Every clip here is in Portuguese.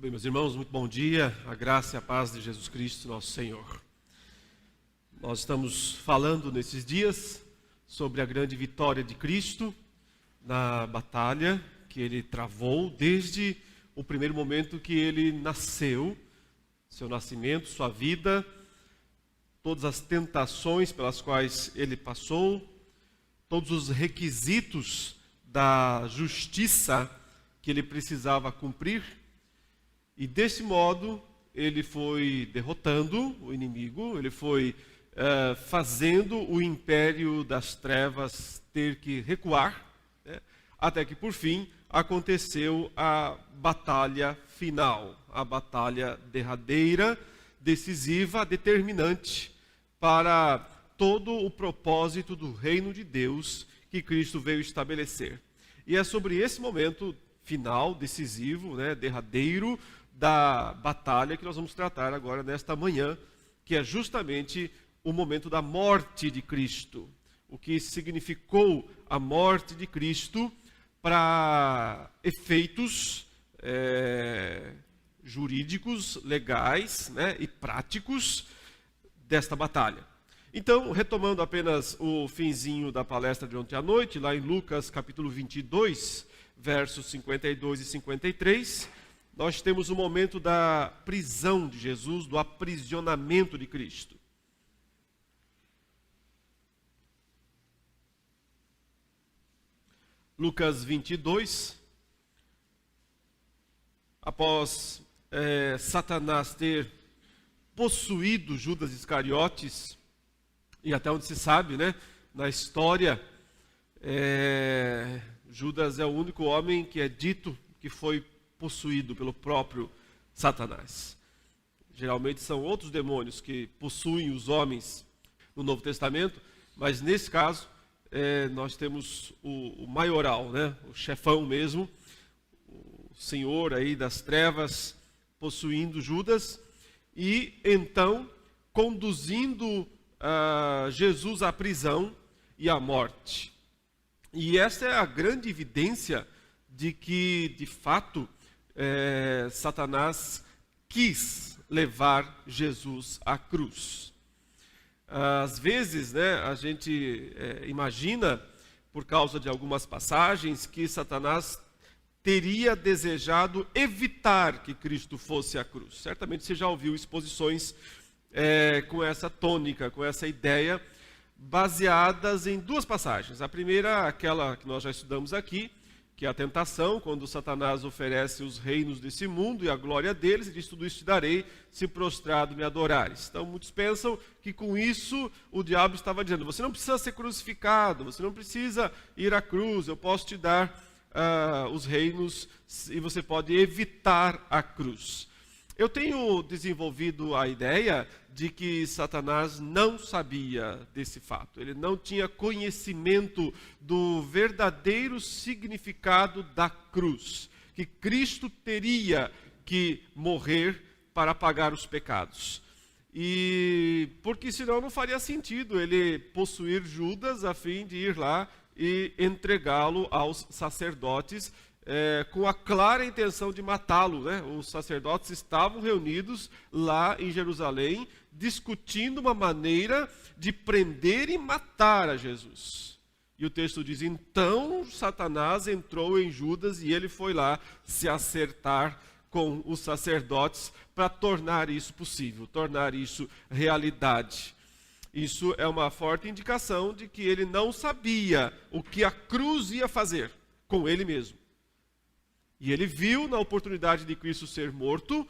Bem, meus irmãos, muito bom dia, a graça e a paz de Jesus Cristo, nosso Senhor. Nós estamos falando nesses dias sobre a grande vitória de Cristo na batalha que ele travou desde o primeiro momento que ele nasceu, seu nascimento, sua vida, todas as tentações pelas quais ele passou, todos os requisitos da justiça que ele precisava cumprir. E desse modo, ele foi derrotando o inimigo, ele foi fazendo o império das trevas ter que recuar, né? Até que, por fim, aconteceu a batalha final, a batalha derradeira, decisiva, determinante para todo o propósito do reino de Deus que Cristo veio estabelecer. E é sobre esse momento final, decisivo, né, derradeiro, da batalha que nós vamos tratar agora nesta manhã, que é justamente o momento da morte de Cristo. O que significou a morte de Cristo para efeitos jurídicos, legais, né, e práticos desta batalha. Então, retomando apenas o finzinho da palestra de ontem à noite, lá em Lucas capítulo 22, versos 52 e 53, nós temos o momento da prisão de Jesus, do aprisionamento de Cristo. Lucas 22, após Satanás ter possuído Judas Iscariotes, e até onde se sabe, né, na história, Judas é o único homem que é dito que foi possuído pelo próprio Satanás. Geralmente são outros demônios que possuem os homens no Novo Testamento, mas nesse caso nós temos o maioral, né? O chefão mesmo, o senhor aí das trevas possuindo Judas e então conduzindo Jesus à prisão e à morte. E essa é a grande evidência de que, de fato, Satanás quis levar Jesus à cruz. Às vezes, né, a gente imagina, por causa de algumas passagens, que Satanás teria desejado evitar que Cristo fosse à cruz. Certamente você já ouviu exposições com essa tônica, com essa ideia, baseadas em duas passagens. A primeira, aquela que nós já estudamos aqui, que é a tentação, quando Satanás oferece os reinos desse mundo e a glória deles, e diz: tudo isso te darei, se prostrado me adorares. Então, muitos pensam que com isso o diabo estava dizendo: você não precisa ser crucificado, você não precisa ir à cruz, eu posso te dar os reinos e você pode evitar a cruz. Eu tenho desenvolvido a ideia de que Satanás não sabia desse fato. Ele não tinha conhecimento do verdadeiro significado da cruz. Que Cristo teria que morrer para pagar os pecados. E porque senão não faria sentido ele possuir Judas a fim de ir lá e entregá-lo aos sacerdotes, com a clara intenção de matá-lo, né? Os sacerdotes estavam reunidos lá em Jerusalém, discutindo uma maneira de prender e matar a Jesus. E o texto diz: então Satanás entrou em Judas e ele foi lá se acertar com os sacerdotes para tornar isso possível, tornar isso realidade. Isso é uma forte indicação de que ele não sabia o que a cruz ia fazer com ele mesmo. E ele viu na oportunidade de Cristo ser morto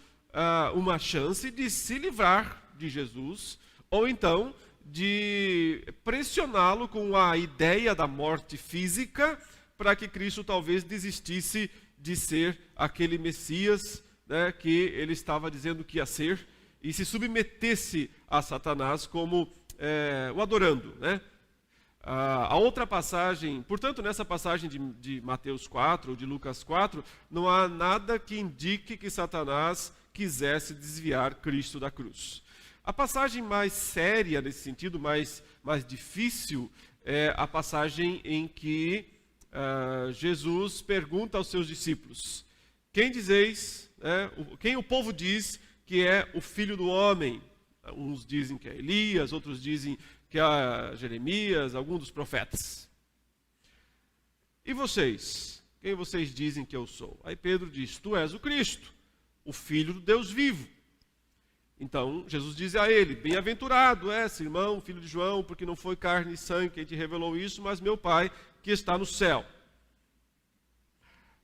uma chance de se livrar de Jesus, ou então de pressioná-lo com a ideia da morte física, para que Cristo talvez desistisse de ser aquele Messias, né, que ele estava dizendo que ia ser, e se submetesse a Satanás como o adorando, né? A outra passagem, portanto, nessa passagem de Mateus 4, ou de Lucas 4, não há nada que indique que Satanás quisesse desviar Cristo da cruz. A passagem mais séria nesse sentido, mais difícil, é a passagem em que Jesus pergunta aos seus discípulos: quem dizeis quem o povo diz que é o Filho do Homem. Uns dizem que é Elias, outros dizem que é Jeremias, algum dos profetas. E vocês? Quem vocês dizem que eu sou? Aí Pedro diz, tu és o Cristo, o Filho do Deus vivo. Então Jesus diz a ele, bem-aventurado és, irmão, filho de João, porque não foi carne e sangue quem te revelou isso, mas meu Pai que está no céu.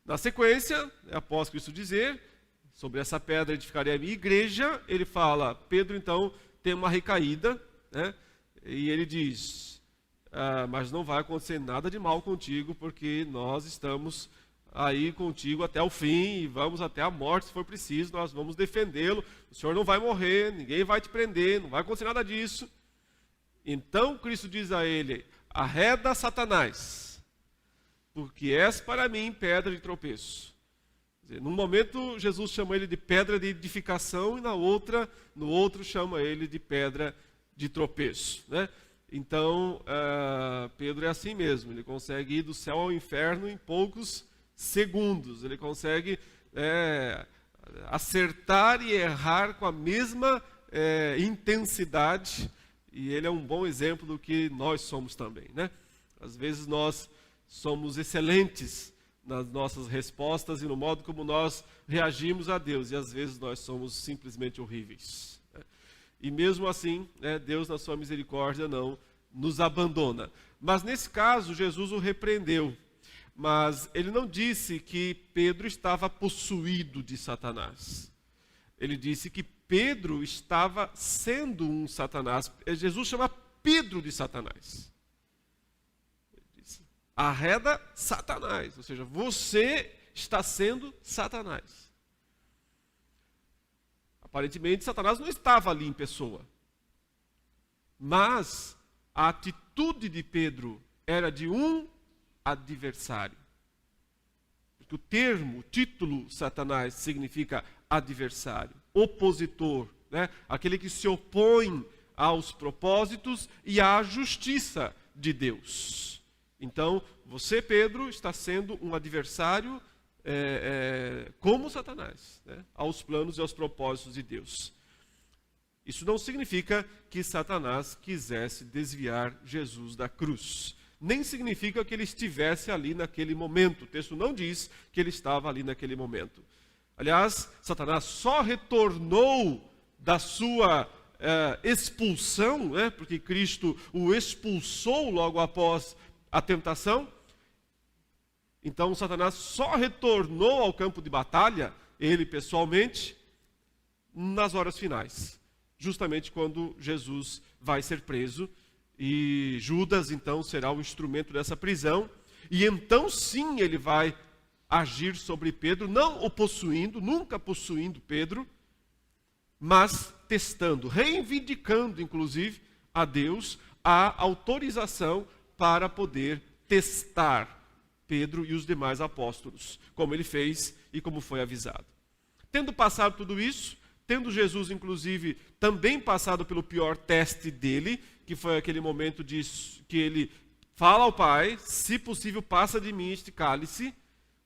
Na sequência, após Cristo dizer, sobre essa pedra edificarei a minha igreja, ele fala, Pedro então tem uma recaída, né? E ele diz, mas não vai acontecer nada de mal contigo, porque nós estamos aí contigo até o fim, e vamos até a morte se for preciso, nós vamos defendê-lo, o Senhor não vai morrer, ninguém vai te prender, não vai acontecer nada disso. Então Cristo diz a ele, arreda Satanás, porque és para mim pedra de tropeço. Num momento Jesus chama ele de pedra de edificação e no outro chama ele de pedra de tropeço, né? Então Pedro é assim mesmo, ele consegue ir do céu ao inferno em poucos segundos, ele consegue acertar e errar com a mesma intensidade, e ele é um bom exemplo do que nós somos também, né? Às vezes nós somos excelentes nas nossas respostas e no modo como nós reagimos a Deus, e às vezes nós somos simplesmente horríveis, né? E mesmo assim, Deus na sua misericórdia não nos abandona. Mas nesse caso Jesus o repreendeu, mas ele não disse que Pedro estava possuído de Satanás. Ele disse que Pedro estava sendo um Satanás. Jesus chama Pedro de Satanás. Ele disse, arreda Satanás, ou seja, você está sendo Satanás. Aparentemente, Satanás não estava ali em pessoa. Mas a atitude de Pedro era de um adversário. Porque o título Satanás significa adversário, opositor, né? Aquele que se opõe aos propósitos e à justiça de Deus. Então, você, Pedro, está sendo um adversário como Satanás, né? Aos planos e aos propósitos de Deus. Isso não significa que Satanás quisesse desviar Jesus da cruz. Nem significa que ele estivesse ali naquele momento. O texto não diz que ele estava ali naquele momento. Aliás, Satanás só retornou da sua expulsão, né? Porque Cristo o expulsou logo após a tentação. Então, Satanás só retornou ao campo de batalha, ele pessoalmente, nas horas finais. Justamente quando Jesus vai ser preso. E Judas, então, será o instrumento dessa prisão. E então, sim, ele vai agir sobre Pedro, não o possuindo, nunca possuindo Pedro, mas testando, reivindicando, inclusive, a Deus a autorização para poder testar Pedro e os demais apóstolos, como ele fez e como foi avisado. Tendo passado tudo isso, tendo Jesus, inclusive, também passado pelo pior teste dele, que foi aquele momento que ele fala ao Pai, se possível, passa de mim este cálice.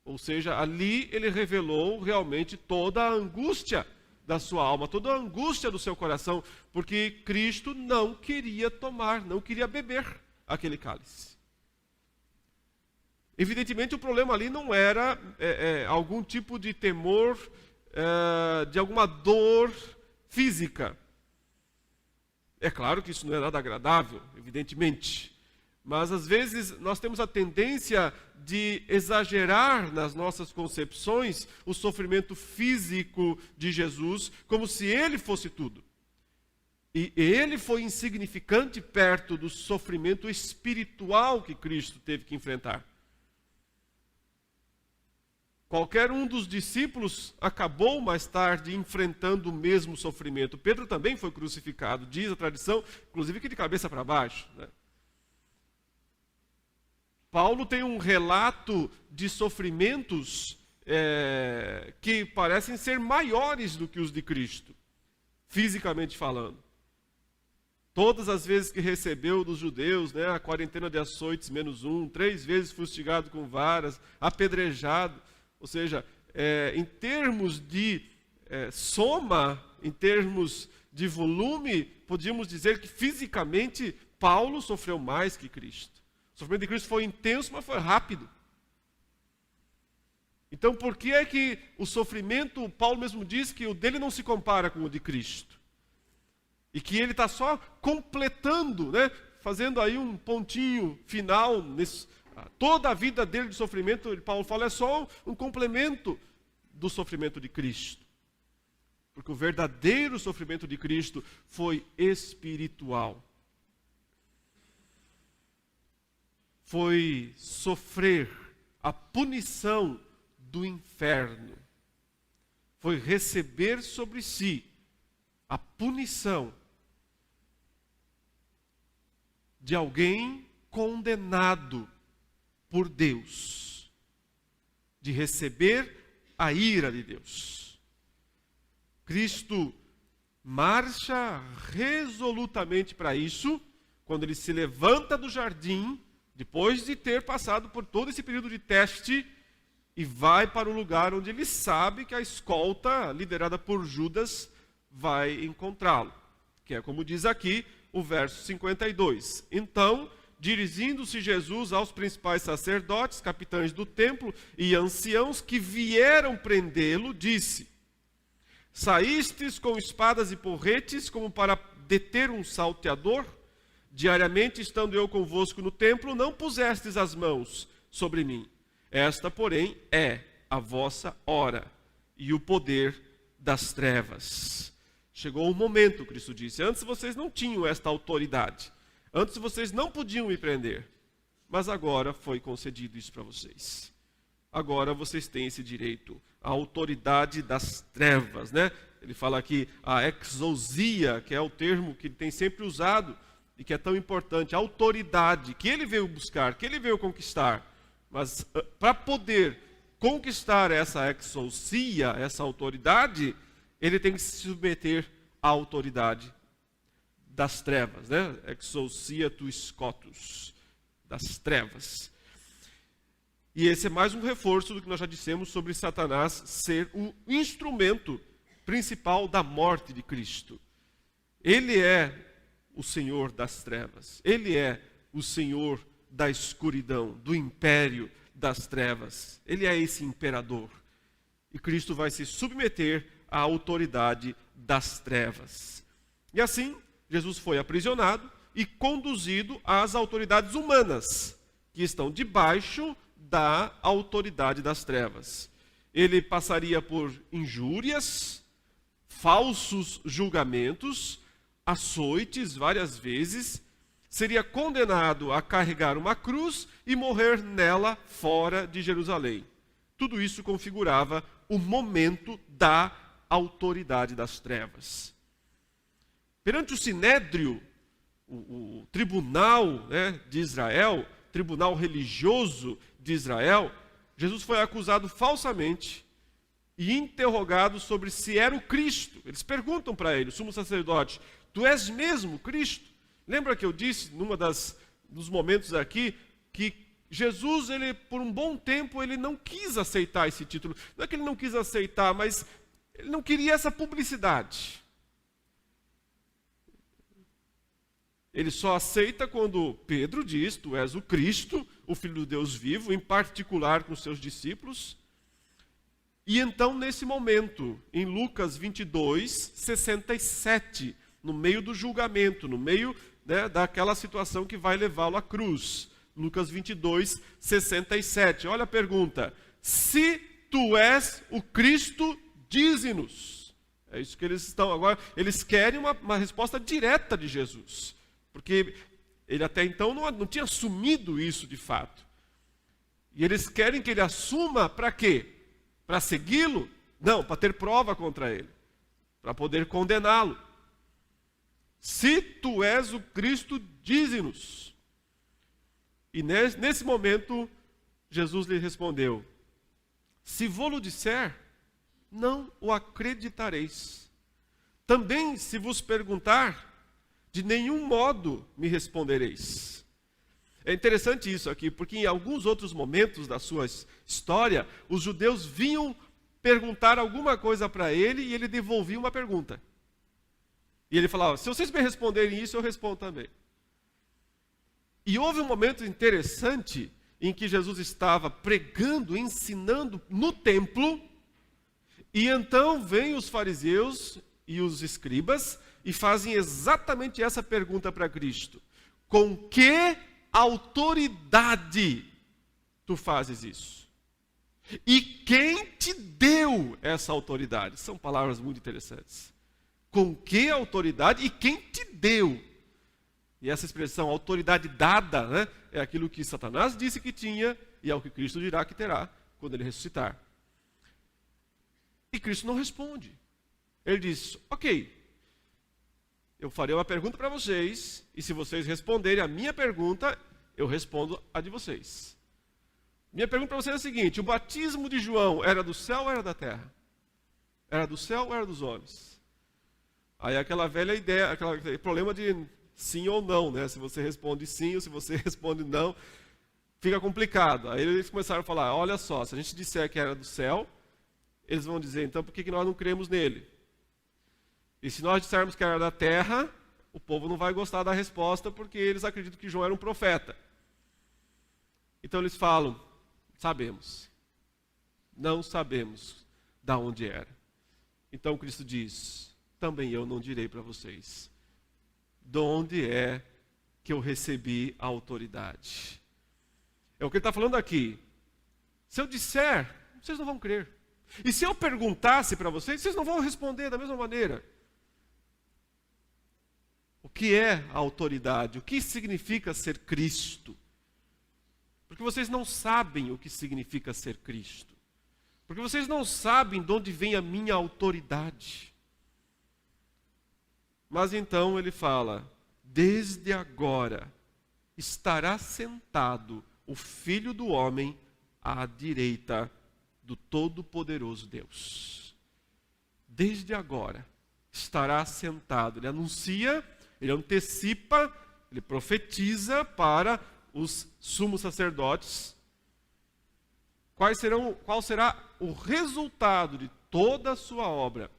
Ou seja, ali ele revelou realmente toda a angústia da sua alma, toda a angústia do seu coração, porque Cristo não queria tomar, não queria beber aquele cálice. Evidentemente, o problema ali não era algum tipo de temor, de alguma dor física. É claro que isso não é nada agradável, evidentemente. Mas às vezes nós temos a tendência de exagerar nas nossas concepções o sofrimento físico de Jesus, como se ele fosse tudo. E ele foi insignificante perto do sofrimento espiritual que Cristo teve que enfrentar. Qualquer um dos discípulos acabou mais tarde enfrentando o mesmo sofrimento. Pedro também foi crucificado, diz a tradição, inclusive que de cabeça para baixo, né? Paulo tem um relato de sofrimentos que parecem ser maiores do que os de Cristo, fisicamente falando. Todas as vezes que recebeu dos judeus, né, a quarentena de açoites -1, 3 vezes fustigado com varas, apedrejado. Ou seja, em termos de soma, em termos de volume, podíamos dizer que fisicamente Paulo sofreu mais que Cristo. O sofrimento de Cristo foi intenso, mas foi rápido. Então, por que é que o sofrimento, Paulo mesmo diz que o dele não se compara com o de Cristo? E que ele está só completando, né? Fazendo aí um pontinho final. Toda a vida dele de sofrimento, Paulo fala, é só um complemento do sofrimento de Cristo. Porque o verdadeiro sofrimento de Cristo foi espiritual. Foi sofrer a punição do inferno. Foi receber sobre si a punição de alguém condenado por Deus, de receber a ira de Deus. Cristo marcha resolutamente para isso, quando ele se levanta do jardim, depois de ter passado por todo esse período de teste, e vai para o lugar onde ele sabe que a escolta, liderada por Judas, vai encontrá-lo. Que é como diz aqui o verso 52. Então, dirigindo-se Jesus aos principais sacerdotes, capitães do templo e anciãos que vieram prendê-lo, disse: saístes com espadas e porretes como para deter um salteador? Diariamente, estando eu convosco no templo, não pusestes as mãos sobre mim. Esta, porém, é a vossa hora e o poder das trevas. Chegou o momento, Cristo disse, antes vocês não tinham esta autoridade. Antes vocês não podiam me prender. Mas agora foi concedido isso para vocês. Agora vocês têm esse direito. A autoridade das trevas, né? Ele fala aqui a exousia, que é o termo que ele tem sempre usado e que é tão importante. A autoridade que ele veio buscar, que ele veio conquistar. Mas para poder conquistar essa exousia, essa autoridade, ele tem que se submeter à autoridade das trevas, né? Exousia tu scotus, das trevas. E esse é mais um reforço do que nós já dissemos sobre Satanás ser o instrumento principal da morte de Cristo. Ele é o Senhor das trevas. Ele é o Senhor da escuridão, do império das trevas. Ele é esse imperador. E Cristo vai se submeter à autoridade das trevas. E assim, Jesus foi aprisionado e conduzido às autoridades humanas, que estão debaixo da autoridade das trevas. Ele passaria por injúrias, falsos julgamentos, açoites várias vezes, seria condenado a carregar uma cruz e morrer nela fora de Jerusalém. Tudo isso configurava o momento da autoridade das trevas. Perante o Sinédrio, o tribunal, né, de Israel, tribunal religioso de Israel, Jesus foi acusado falsamente e interrogado sobre se era o Cristo. Eles perguntam para ele, o sumo sacerdote, tu és mesmo Cristo? Lembra que eu disse, dos momentos aqui, que Jesus, ele, por um bom tempo, ele não quis aceitar esse título. Não é que ele não quis aceitar, mas ele não queria essa publicidade. Ele só aceita quando Pedro diz, tu és o Cristo, o Filho do Deus vivo, em particular com seus discípulos. E então, nesse momento, em Lucas 22, 67, no meio do julgamento, no meio, né, daquela situação que vai levá-lo à cruz. Lucas 22, 67. Olha a pergunta. Se tu és o Cristo, dize-nos. É isso que eles estão agora. Eles querem uma resposta direta de Jesus. Porque ele até então não tinha assumido isso de fato. E eles querem que ele assuma para quê? Para segui-lo? Não, para ter prova contra ele. Para poder condená-lo. Se tu és o Cristo, dize-nos. E nesse momento, Jesus lhe respondeu, se vô-lo disser, não o acreditareis. Também, se vos perguntar, de nenhum modo me respondereis. É interessante isso aqui, porque em alguns outros momentos da sua história, os judeus vinham perguntar alguma coisa para ele e ele devolvia uma pergunta. E ele falava, se vocês me responderem isso, eu respondo também. E houve um momento interessante em que Jesus estava pregando, ensinando no templo, e então vêm os fariseus e os escribas e fazem exatamente essa pergunta para Cristo. Com que autoridade tu fazes isso? E quem te deu essa autoridade? São palavras muito interessantes. Com que autoridade e quem te deu? E essa expressão, autoridade dada, né, é aquilo que Satanás disse que tinha e é o que Cristo dirá que terá quando ele ressuscitar. E Cristo não responde. Ele diz, ok, eu farei uma pergunta para vocês, e se vocês responderem a minha pergunta, eu respondo a de vocês. Minha pergunta para vocês é a seguinte, o batismo de João era do céu ou era da terra? Era do céu ou era dos homens? Aí aquela velha ideia, aquele problema de sim ou não, né? Se você responde sim ou se você responde não, fica complicado. Aí eles começaram a falar, olha só, se a gente disser que era do céu, eles vão dizer, então por que nós não cremos nele? E se nós dissermos que era da terra, o povo não vai gostar da resposta, porque eles acreditam que João era um profeta. Então eles falam, sabemos. Não sabemos de onde era. Então Cristo diz, também eu não direi para vocês de onde é que eu recebi a autoridade. É o que ele está falando aqui. Se eu disser, vocês não vão crer. E se eu perguntasse para vocês, vocês não vão responder da mesma maneira. O que é a autoridade? O que significa ser Cristo? Porque vocês não sabem o que significa ser Cristo. Porque vocês não sabem de onde vem a minha autoridade. Mas então ele fala, desde agora estará sentado o Filho do Homem à direita do Todo-Poderoso Deus. Desde agora estará sentado. Ele anuncia, ele antecipa, ele profetiza para os sumos sacerdotes. Qual será o resultado de toda a sua obra?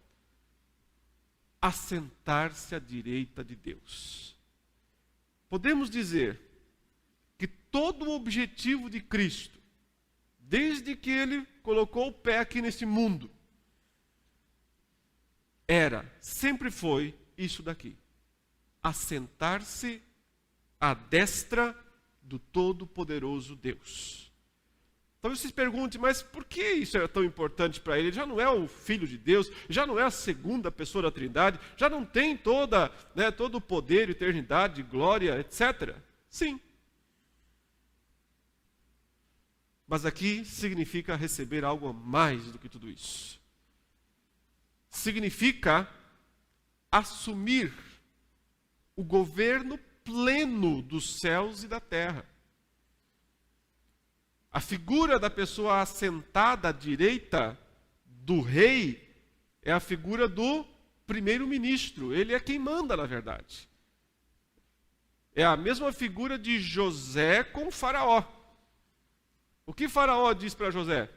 Assentar-se à direita de Deus. Podemos dizer que todo o objetivo de Cristo, desde que ele colocou o pé aqui nesse mundo, sempre foi isso daqui. Assentar-se à destra do Todo-Poderoso Deus. Talvez vocês perguntem, mas por que isso era tão importante para ele? Ele já não é o Filho de Deus, já não é a segunda pessoa da Trindade, já não tem todo o poder, eternidade, glória, etc. Sim. Mas aqui significa receber algo a mais do que tudo isso. Significa assumir o governo pleno dos céus e da terra. A figura da pessoa assentada à direita do rei é a figura do primeiro-ministro. Ele é quem manda, na verdade. É a mesma figura de José com Faraó. O que Faraó diz para José?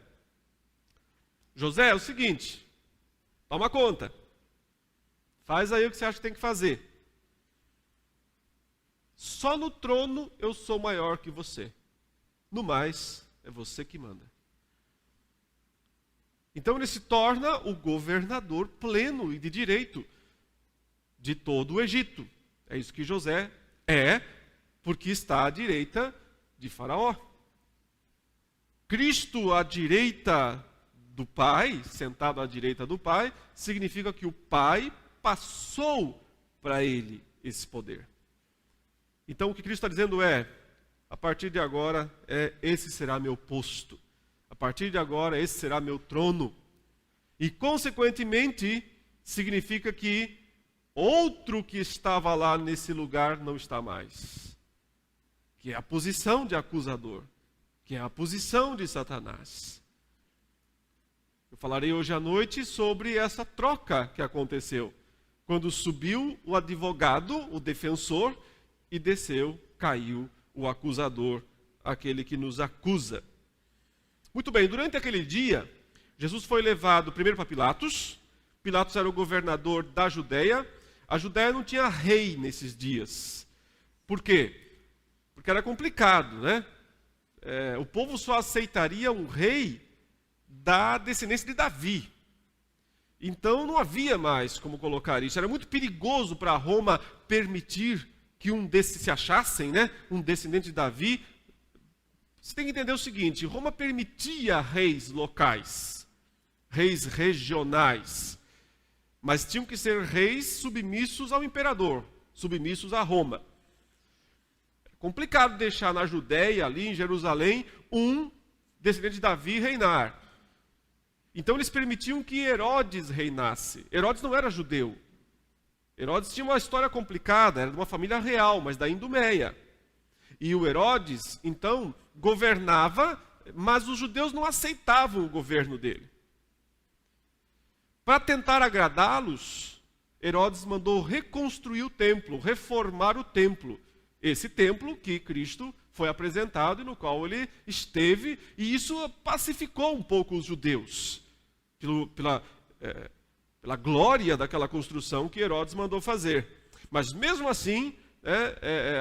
José, é o seguinte, toma conta. Faz aí o que você acha que tem que fazer. Só no trono eu sou maior que você. No mais, é você que manda. Então ele se torna o governador pleno e de direito de todo o Egito. É isso que José é, porque está à direita de Faraó. Cristo à direita do Pai, sentado à direita do Pai, significa que o Pai passou para ele esse poder. Então o que Cristo está dizendo é, a partir de agora, esse será meu posto. A partir de agora, esse será meu trono. E, consequentemente, significa que outro que estava lá nesse lugar não está mais. Que é a posição de acusador. Que é a posição de Satanás. Eu falarei hoje à noite sobre essa troca que aconteceu. Quando subiu o advogado, o defensor, e desceu, caiu o acusador, aquele que nos acusa. Muito bem, durante aquele dia, Jesus foi levado primeiro para Pilatos. Pilatos era o governador da Judéia. A Judéia não tinha rei nesses dias. Por quê? Porque era complicado, né? O povo só aceitaria um rei da descendência de Davi. Então não havia mais como colocar isso. Era muito perigoso para Roma permitir que um desses se achassem, né? Um descendente de Davi. Você tem que entender o seguinte: Roma permitia reis locais, reis regionais, mas tinham que ser reis submissos ao imperador, submissos a Roma. É complicado deixar na Judéia, ali em Jerusalém, um descendente de Davi reinar. Então eles permitiam que Herodes reinasse. Herodes não era judeu. Herodes tinha uma história complicada, era de uma família real, mas da Idumeia. E o Herodes, então, governava, mas os judeus não aceitavam o governo dele. Para tentar agradá-los, Herodes mandou reconstruir o templo, reformar o templo. Esse templo que Cristo foi apresentado e no qual ele esteve, e isso pacificou um pouco os judeus, pela glória daquela construção que Herodes mandou fazer. Mas mesmo assim,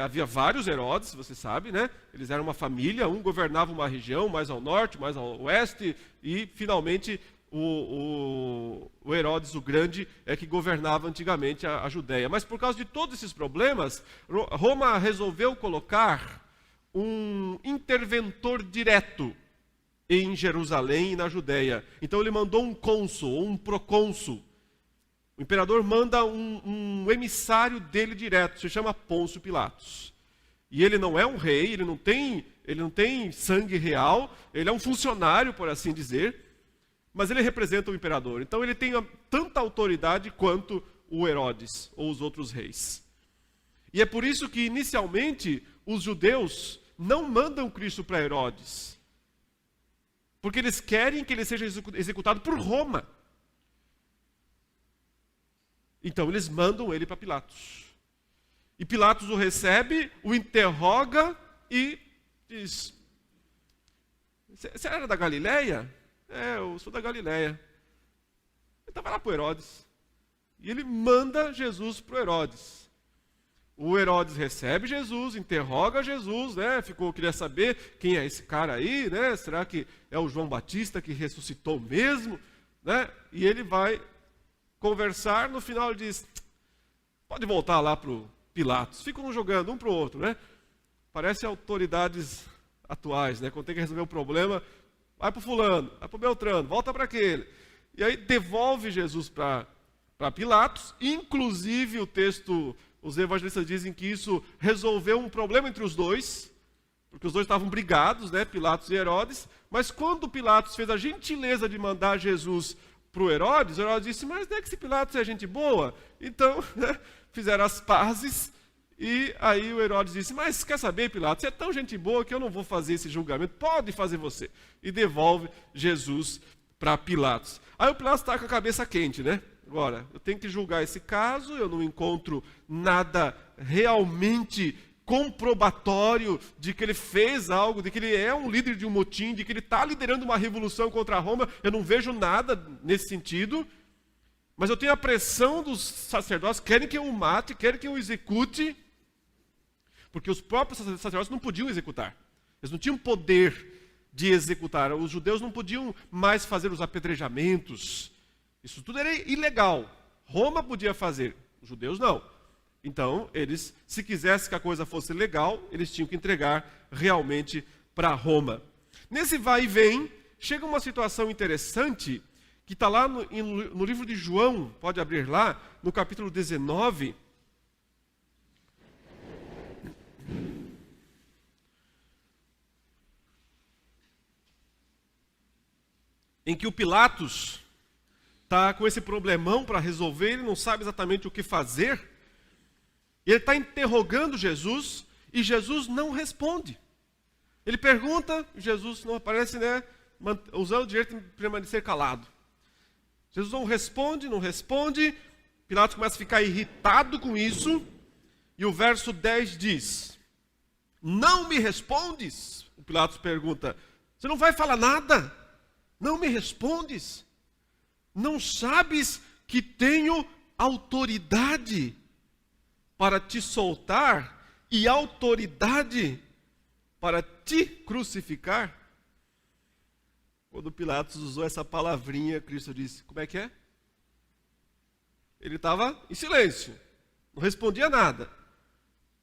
havia vários Herodes, você sabe, né? Eles eram uma família, um governava uma região, mais ao norte, mais ao oeste, e finalmente o Herodes o Grande é que governava antigamente a Judéia. Mas por causa de todos esses problemas, Roma resolveu colocar um interventor direto em Jerusalém e na Judéia. Então ele mandou um cônsul, ou um procônsul. O imperador manda um emissário dele direto, se chama Pôncio Pilatos. E ele não é um rei, ele não tem sangue real, ele é um funcionário, por assim dizer, mas ele representa o imperador. Então ele tem tanta autoridade quanto o Herodes ou os outros reis. E é por isso que inicialmente os judeus não mandam Cristo para Herodes, porque eles querem que ele seja executado por Roma. Então eles mandam ele para Pilatos. E Pilatos o recebe, o interroga e diz: você era da Galileia? Eu sou da Galileia. Então vai lá para o Herodes. E ele manda Jesus para o Herodes. O Herodes recebe Jesus, interroga Jesus, né? Queria saber quem é esse cara aí, né? Será que é o João Batista que ressuscitou mesmo? Né? E ele vai conversar, no final ele diz: pode voltar lá para o Pilatos. Ficam jogando um para o outro, né? Parece autoridades atuais, né? Quando tem que resolver um problema, vai para o fulano, vai para o Beltrano, volta para aquele. E aí devolve Jesus para Pilatos. Inclusive os evangelistas dizem que isso resolveu um problema entre os dois, porque os dois estavam brigados, né? Pilatos e Herodes. Mas quando Pilatos fez a gentileza de mandar Jesus para o Herodes disse: mas não é que esse Pilatos é gente boa? Então, né, fizeram as pazes, e aí o Herodes disse: mas quer saber, Pilatos, você é tão gente boa que eu não vou fazer esse julgamento, pode fazer você. E devolve Jesus para Pilatos. Aí o Pilatos está com a cabeça quente, né? Agora, eu tenho que julgar esse caso, eu não encontro nada realmente comprobatório de que ele fez algo, de que ele é um líder de um motim, de que ele está liderando uma revolução contra Roma. Eu não vejo nada nesse sentido, mas eu tenho a pressão dos sacerdotes, querem que eu o mate, querem que eu o execute, porque os próprios sacerdotes não podiam executar, eles não tinham poder de executar, os judeus não podiam mais fazer os apedrejamentos, isso tudo era ilegal. Roma podia fazer, os judeus não. Então, eles, se quisessem que a coisa fosse legal, eles tinham que entregar realmente para Roma. Nesse vai e vem, chega uma situação interessante, que está lá no livro de João, pode abrir lá, no capítulo 19. Em que o Pilatos está com esse problemão para resolver, ele não sabe exatamente o que fazer. Ele está interrogando Jesus e Jesus não responde. Ele pergunta, Jesus não aparece, né? Usando o direito de permanecer calado. Jesus não responde. Pilatos começa a ficar irritado com isso. E o verso 10 diz: não me respondes? O Pilatos pergunta: você não vai falar nada? Não me respondes? Não sabes que tenho autoridade para te soltar e autoridade para te crucificar? Quando Pilatos usou essa palavrinha, Cristo disse, como é que é? Ele estava em silêncio, não respondia nada.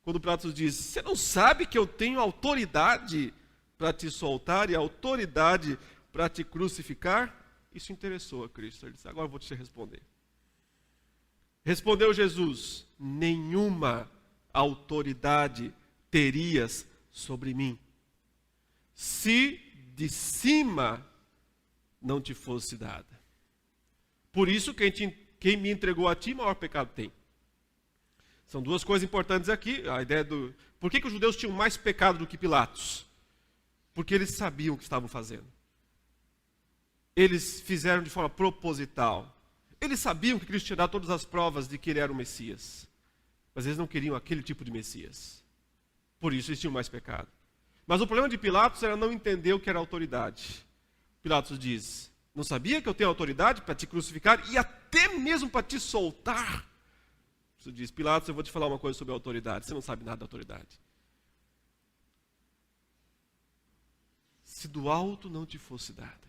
Quando Pilatos disse, você não sabe que eu tenho autoridade para te soltar e autoridade para te crucificar? Isso interessou a Cristo. Ele disse, agora eu vou te responder. Respondeu Jesus, nenhuma autoridade terias sobre mim, se de cima não te fosse dada. Por isso, quem me entregou a ti, maior pecado tem. São duas coisas importantes aqui. A ideia do... Por que os judeus tinham mais pecado do que Pilatos? Porque eles sabiam o que estavam fazendo. Eles fizeram de forma proposital. Eles sabiam que Cristo tinha dado todas as provas de que ele era o Messias. Mas eles não queriam aquele tipo de Messias. Por isso eles tinham mais pecado. Mas o problema de Pilatos era não entender o que era autoridade. Pilatos diz, não sabia que eu tenho autoridade para te crucificar e até mesmo para te soltar? Você diz, Pilatos, eu vou te falar uma coisa sobre a autoridade. Você não sabe nada da autoridade. Se do alto não te fosse dada,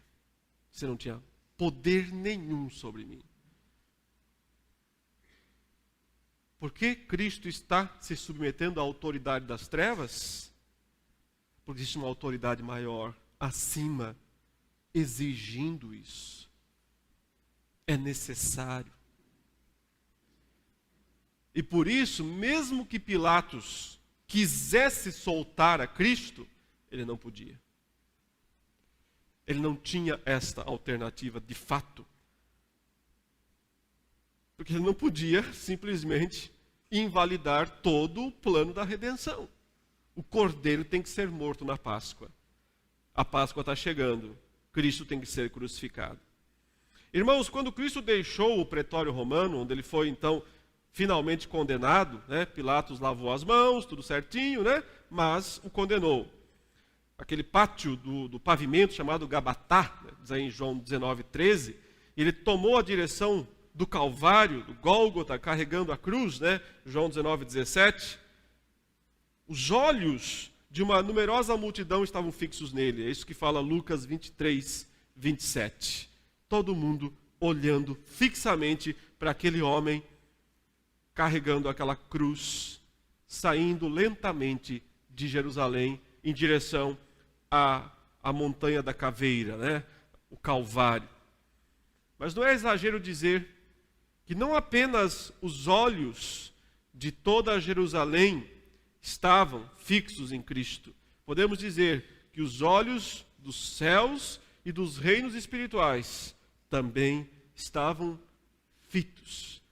você não tinha poder nenhum sobre mim. Por que Cristo está se submetendo à autoridade das trevas? Porque existe uma autoridade maior, acima, exigindo isso. É necessário. E por isso, mesmo que Pilatos quisesse soltar a Cristo, ele não podia. Ele não tinha esta alternativa de fato. Porque ele não podia simplesmente invalidar todo o plano da redenção. O cordeiro tem que ser morto na Páscoa. A Páscoa está chegando. Cristo tem que ser crucificado. Irmãos, quando Cristo deixou o pretório romano, onde ele foi então finalmente condenado, né? Pilatos lavou as mãos, tudo certinho, né? Mas o condenou. Aquele pátio do pavimento chamado Gabatá, né? Diz aí em João 19:13, ele tomou a direção do Calvário, do Gólgota, carregando a cruz, né? João 19:17. Os olhos de uma numerosa multidão estavam fixos nele. É isso que fala Lucas 23:27. Todo mundo olhando fixamente para aquele homem carregando aquela cruz, saindo lentamente de Jerusalém em direção à montanha da caveira, né? O Calvário. Mas não é exagero dizer que não apenas os olhos de toda Jerusalém estavam fixos em Cristo. Podemos dizer que os olhos dos céus e dos reinos espirituais também estavam fitos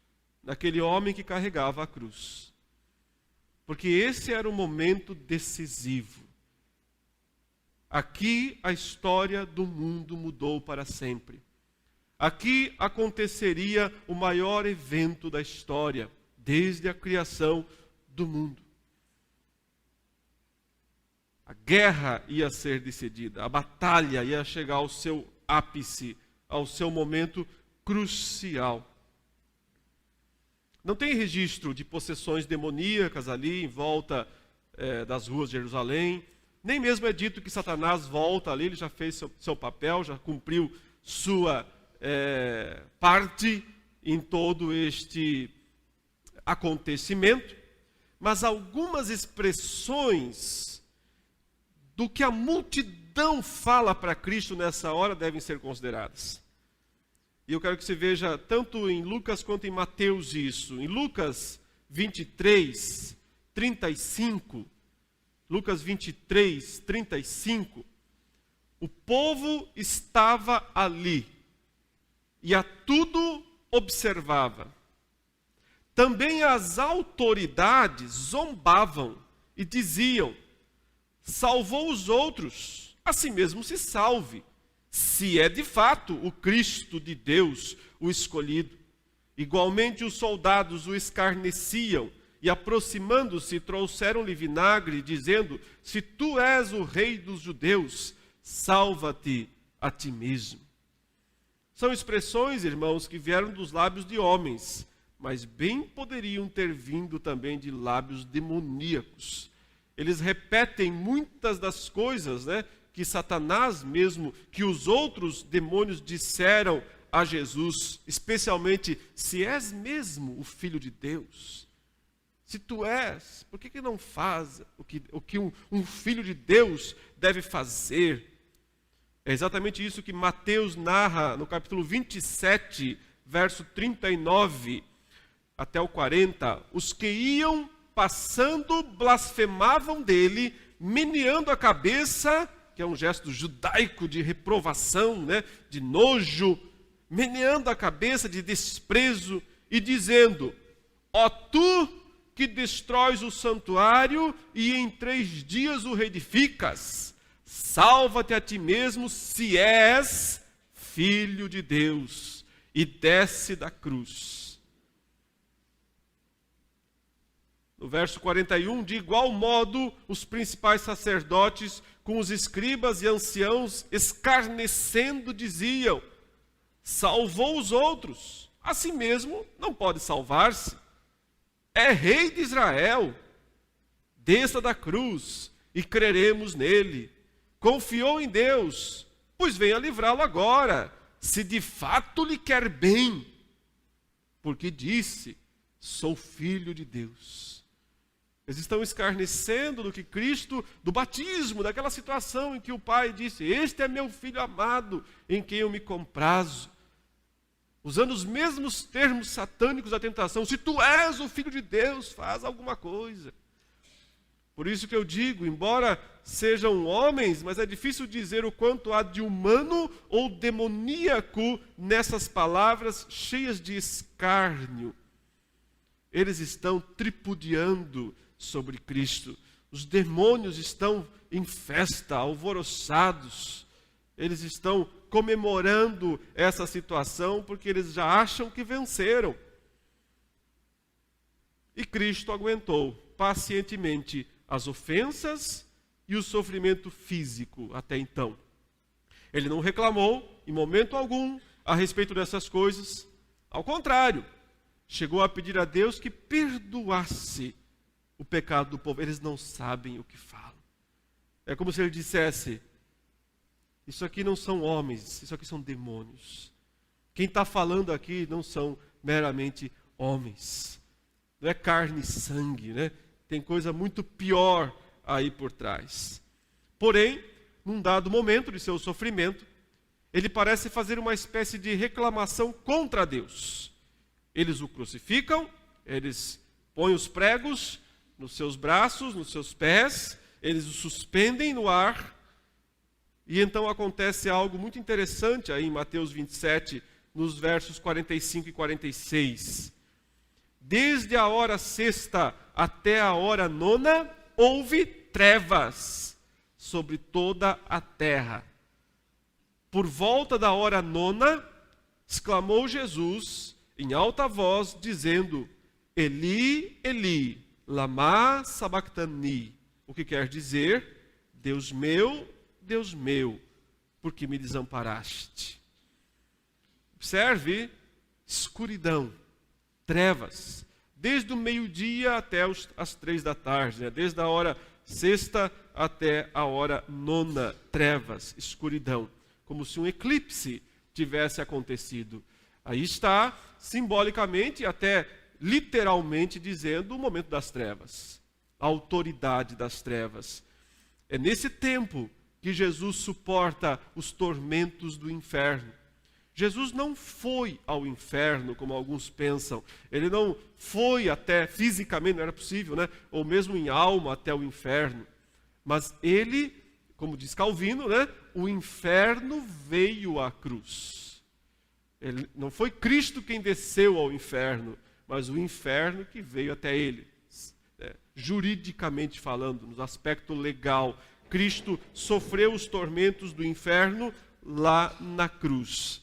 naquele homem que carregava a cruz. Porque esse era o momento decisivo. Aqui a história do mundo mudou para sempre. Aqui aconteceria o maior evento da história, desde a criação do mundo. A guerra ia ser decidida, a batalha ia chegar ao seu ápice, ao seu momento crucial. Não tem registro de possessões demoníacas ali em volta das ruas de Jerusalém. Nem mesmo é dito que Satanás volta ali, ele já fez seu papel, já cumpriu sua parte em todo este acontecimento. Mas algumas expressões do que a multidão fala para Cristo nessa hora devem ser consideradas. E eu quero que você veja tanto em Lucas quanto em Mateus isso. Em Lucas 23, 35, Lucas 23, 35, o povo estava ali e a tudo observava. Também as autoridades zombavam e diziam, salvou os outros, a si mesmo se salve, se é de fato o Cristo de Deus, o escolhido. Igualmente os soldados o escarneciam e, aproximando-se, trouxeram-lhe vinagre, dizendo, se tu és o rei dos judeus, salva-te a ti mesmo. São expressões, irmãos, que vieram dos lábios de homens, mas bem poderiam ter vindo também de lábios demoníacos. Eles repetem muitas das coisas, que Satanás mesmo, que os outros demônios disseram a Jesus, especialmente, se és mesmo o Filho de Deus, se tu és, por que não faz o que um filho de Deus deve fazer? É exatamente isso que Mateus narra no capítulo 27, verso 39 até o 40. Os que iam passando blasfemavam dele, meneando a cabeça, que é um gesto judaico de reprovação, de nojo, meneando a cabeça de desprezo e dizendo: ó tu que destróis o santuário e em 3 dias o reedificas, salva-te a ti mesmo se és filho de Deus e desce da cruz. No verso 41, de igual modo, os principais sacerdotes com os escribas e anciãos escarnecendo diziam: salvou os outros, a si mesmo não pode salvar-se. É rei de Israel, desça da cruz e creremos nele. Confiou em Deus, pois venha livrá-lo agora, se de fato lhe quer bem, porque disse: sou filho de Deus. Eles estão escarnecendo do que Cristo, do batismo, daquela situação em que o Pai disse: este é meu filho amado, em quem eu me comprazo. Usando os mesmos termos satânicos da tentação: se tu és o Filho de Deus, faz alguma coisa. Por isso que eu digo, embora sejam homens, mas é difícil dizer o quanto há de humano ou demoníaco nessas palavras cheias de escárnio. Eles estão tripudiando sobre Cristo. Os demônios estão em festa, alvoroçados. Eles estão comemorando essa situação porque eles já acham que venceram. E Cristo aguentou pacientemente as ofensas e o sofrimento físico até então. Ele não reclamou em momento algum a respeito dessas coisas. Ao contrário, chegou a pedir a Deus que perdoasse o pecado do povo. Eles não sabem o que falam. É como se ele dissesse: isso aqui não são homens, isso aqui são demônios. Quem está falando aqui não são meramente homens. Não é carne e sangue, Tem coisa muito pior aí por trás. Porém, num dado momento de seu sofrimento, ele parece fazer uma espécie de reclamação contra Deus. Eles o crucificam, eles põem os pregos nos seus braços, nos seus pés, eles o suspendem no ar, e então acontece algo muito interessante aí em Mateus 27, nos versos 45 e 46. Desde a hora sexta até a hora nona, houve trevas sobre toda a terra. Por volta da hora nona, exclamou Jesus em alta voz, dizendo: Eli, Eli, lama sabachthani, o que quer dizer: Deus meu, por que me desamparaste? Observe, escuridão, trevas, desde o meio-dia até as 3 da tarde, desde a hora sexta até a hora nona, trevas, escuridão, como se um eclipse tivesse acontecido. Aí está, simbolicamente, até literalmente dizendo, o momento das trevas, a autoridade das trevas. É nesse tempo que Jesus suporta os tormentos do inferno. Jesus não foi ao inferno, como alguns pensam. Ele não foi até fisicamente, não era possível, ou mesmo em alma até o inferno. Mas ele, como diz Calvino, o inferno veio à cruz. Ele, não foi Cristo quem desceu ao inferno, mas o inferno que veio até ele. Juridicamente falando, no aspecto legal, Cristo sofreu os tormentos do inferno lá na cruz.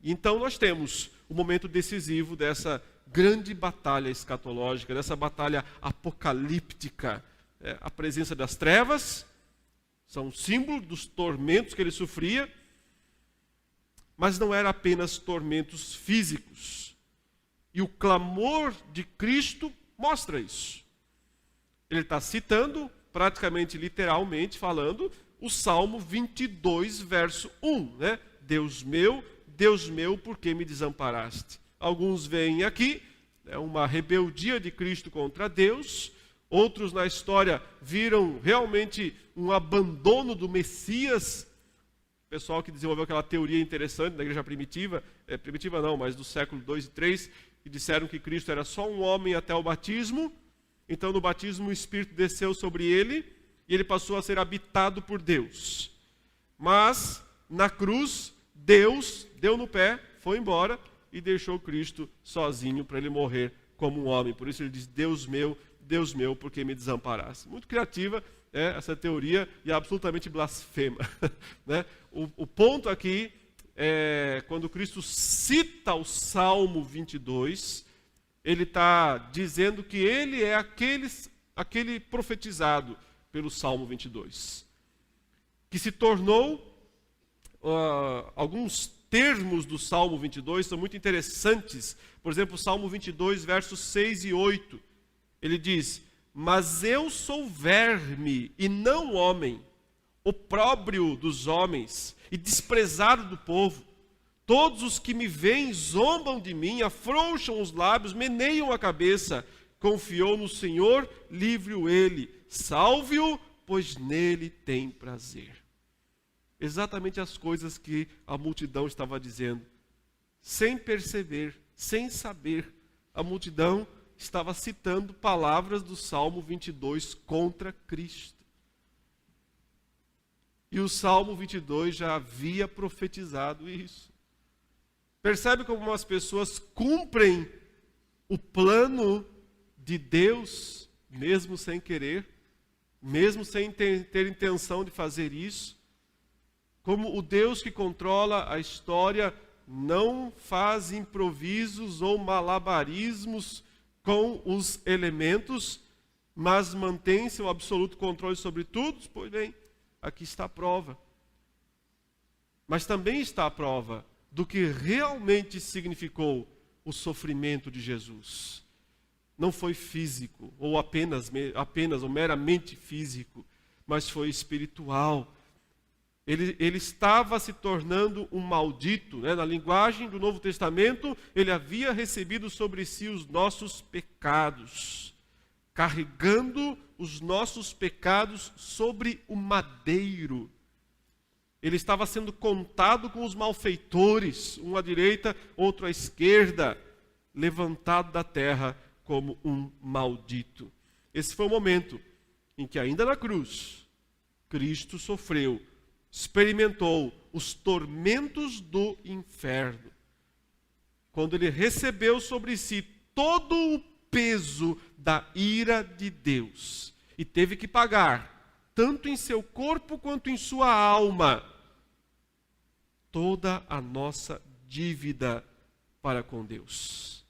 Então nós temos o momento decisivo dessa grande batalha escatológica, dessa batalha apocalíptica. A presença das trevas, são um símbolo dos tormentos que ele sofria, Mas não era apenas tormentos físicos. E o clamor de Cristo mostra isso. Ele está citando, praticamente literalmente falando, o Salmo 22, verso 1, né? Deus meu, por que me desamparaste? Alguns veem aqui uma rebeldia de Cristo contra Deus. Outros na história viram realmente um abandono do Messias. O pessoal que desenvolveu aquela teoria interessante da igreja primitiva, primitiva não, mas do século 2 e 3, que disseram que Cristo era só um homem até o batismo. Então no batismo o Espírito desceu sobre ele e ele passou a ser habitado por Deus. Mas na cruz, Deus deu no pé, foi embora e deixou Cristo sozinho para ele morrer como um homem. Por isso ele diz, Deus meu, por que me desamparaste? Muito criativa essa teoria e absolutamente blasfema. Né? O ponto aqui é quando Cristo cita o Salmo 22, ele está dizendo que ele é aquele profetizado pelo Salmo 22, que se tornou, alguns termos do Salmo 22 são muito interessantes. Por exemplo, o Salmo 22, versos 6 e 8, ele diz, mas eu sou verme e não homem, opróbrio dos homens e desprezado do povo. Todos os que me veem zombam de mim, afrouxam os lábios, meneiam a cabeça. Confiou no Senhor, livre-o ele. Salve-o, pois nele tem prazer. Exatamente as coisas que a multidão estava dizendo. Sem perceber, sem saber, a multidão estava citando palavras do Salmo 22 contra Cristo. E o Salmo 22 já havia profetizado isso. Percebe como as pessoas cumprem o plano de Deus, mesmo sem querer, mesmo sem ter intenção de fazer isso? Como o Deus que controla a história não faz improvisos ou malabarismos com os elementos, mas mantém seu absoluto controle sobre tudo? Pois bem, aqui está a prova. Mas também está a prova do que realmente significou o sofrimento de Jesus. Não foi físico, ou apenas ou meramente físico, mas foi espiritual. Ele estava se tornando um maldito, né? Na linguagem do Novo Testamento, ele havia recebido sobre si os nossos pecados, carregando os nossos pecados sobre o madeiro. Ele estava sendo contado com os malfeitores, um à direita, outro à esquerda, levantado da terra como um maldito. Esse foi o momento em que, ainda na cruz, Cristo sofreu, experimentou os tormentos do inferno. Quando ele recebeu sobre si todo o peso da ira de Deus e teve que pagar, tanto em seu corpo quanto em sua alma, toda a nossa dívida para com Deus.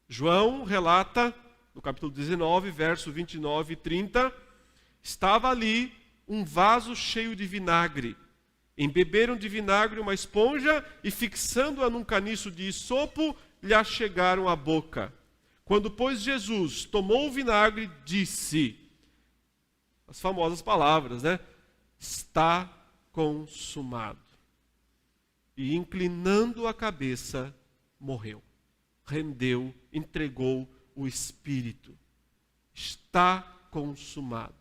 João relata, no capítulo 19, verso 29 e 30, estava ali um vaso cheio de vinagre. Embeberam de vinagre uma esponja e, fixando-a num caniço de isopo, lhe achegaram à boca. Quando, pois, Jesus tomou o vinagre, disse, as famosas palavras, né? Está consumado. E, inclinando a cabeça, morreu. Rendeu, entregou o Espírito. Está consumado.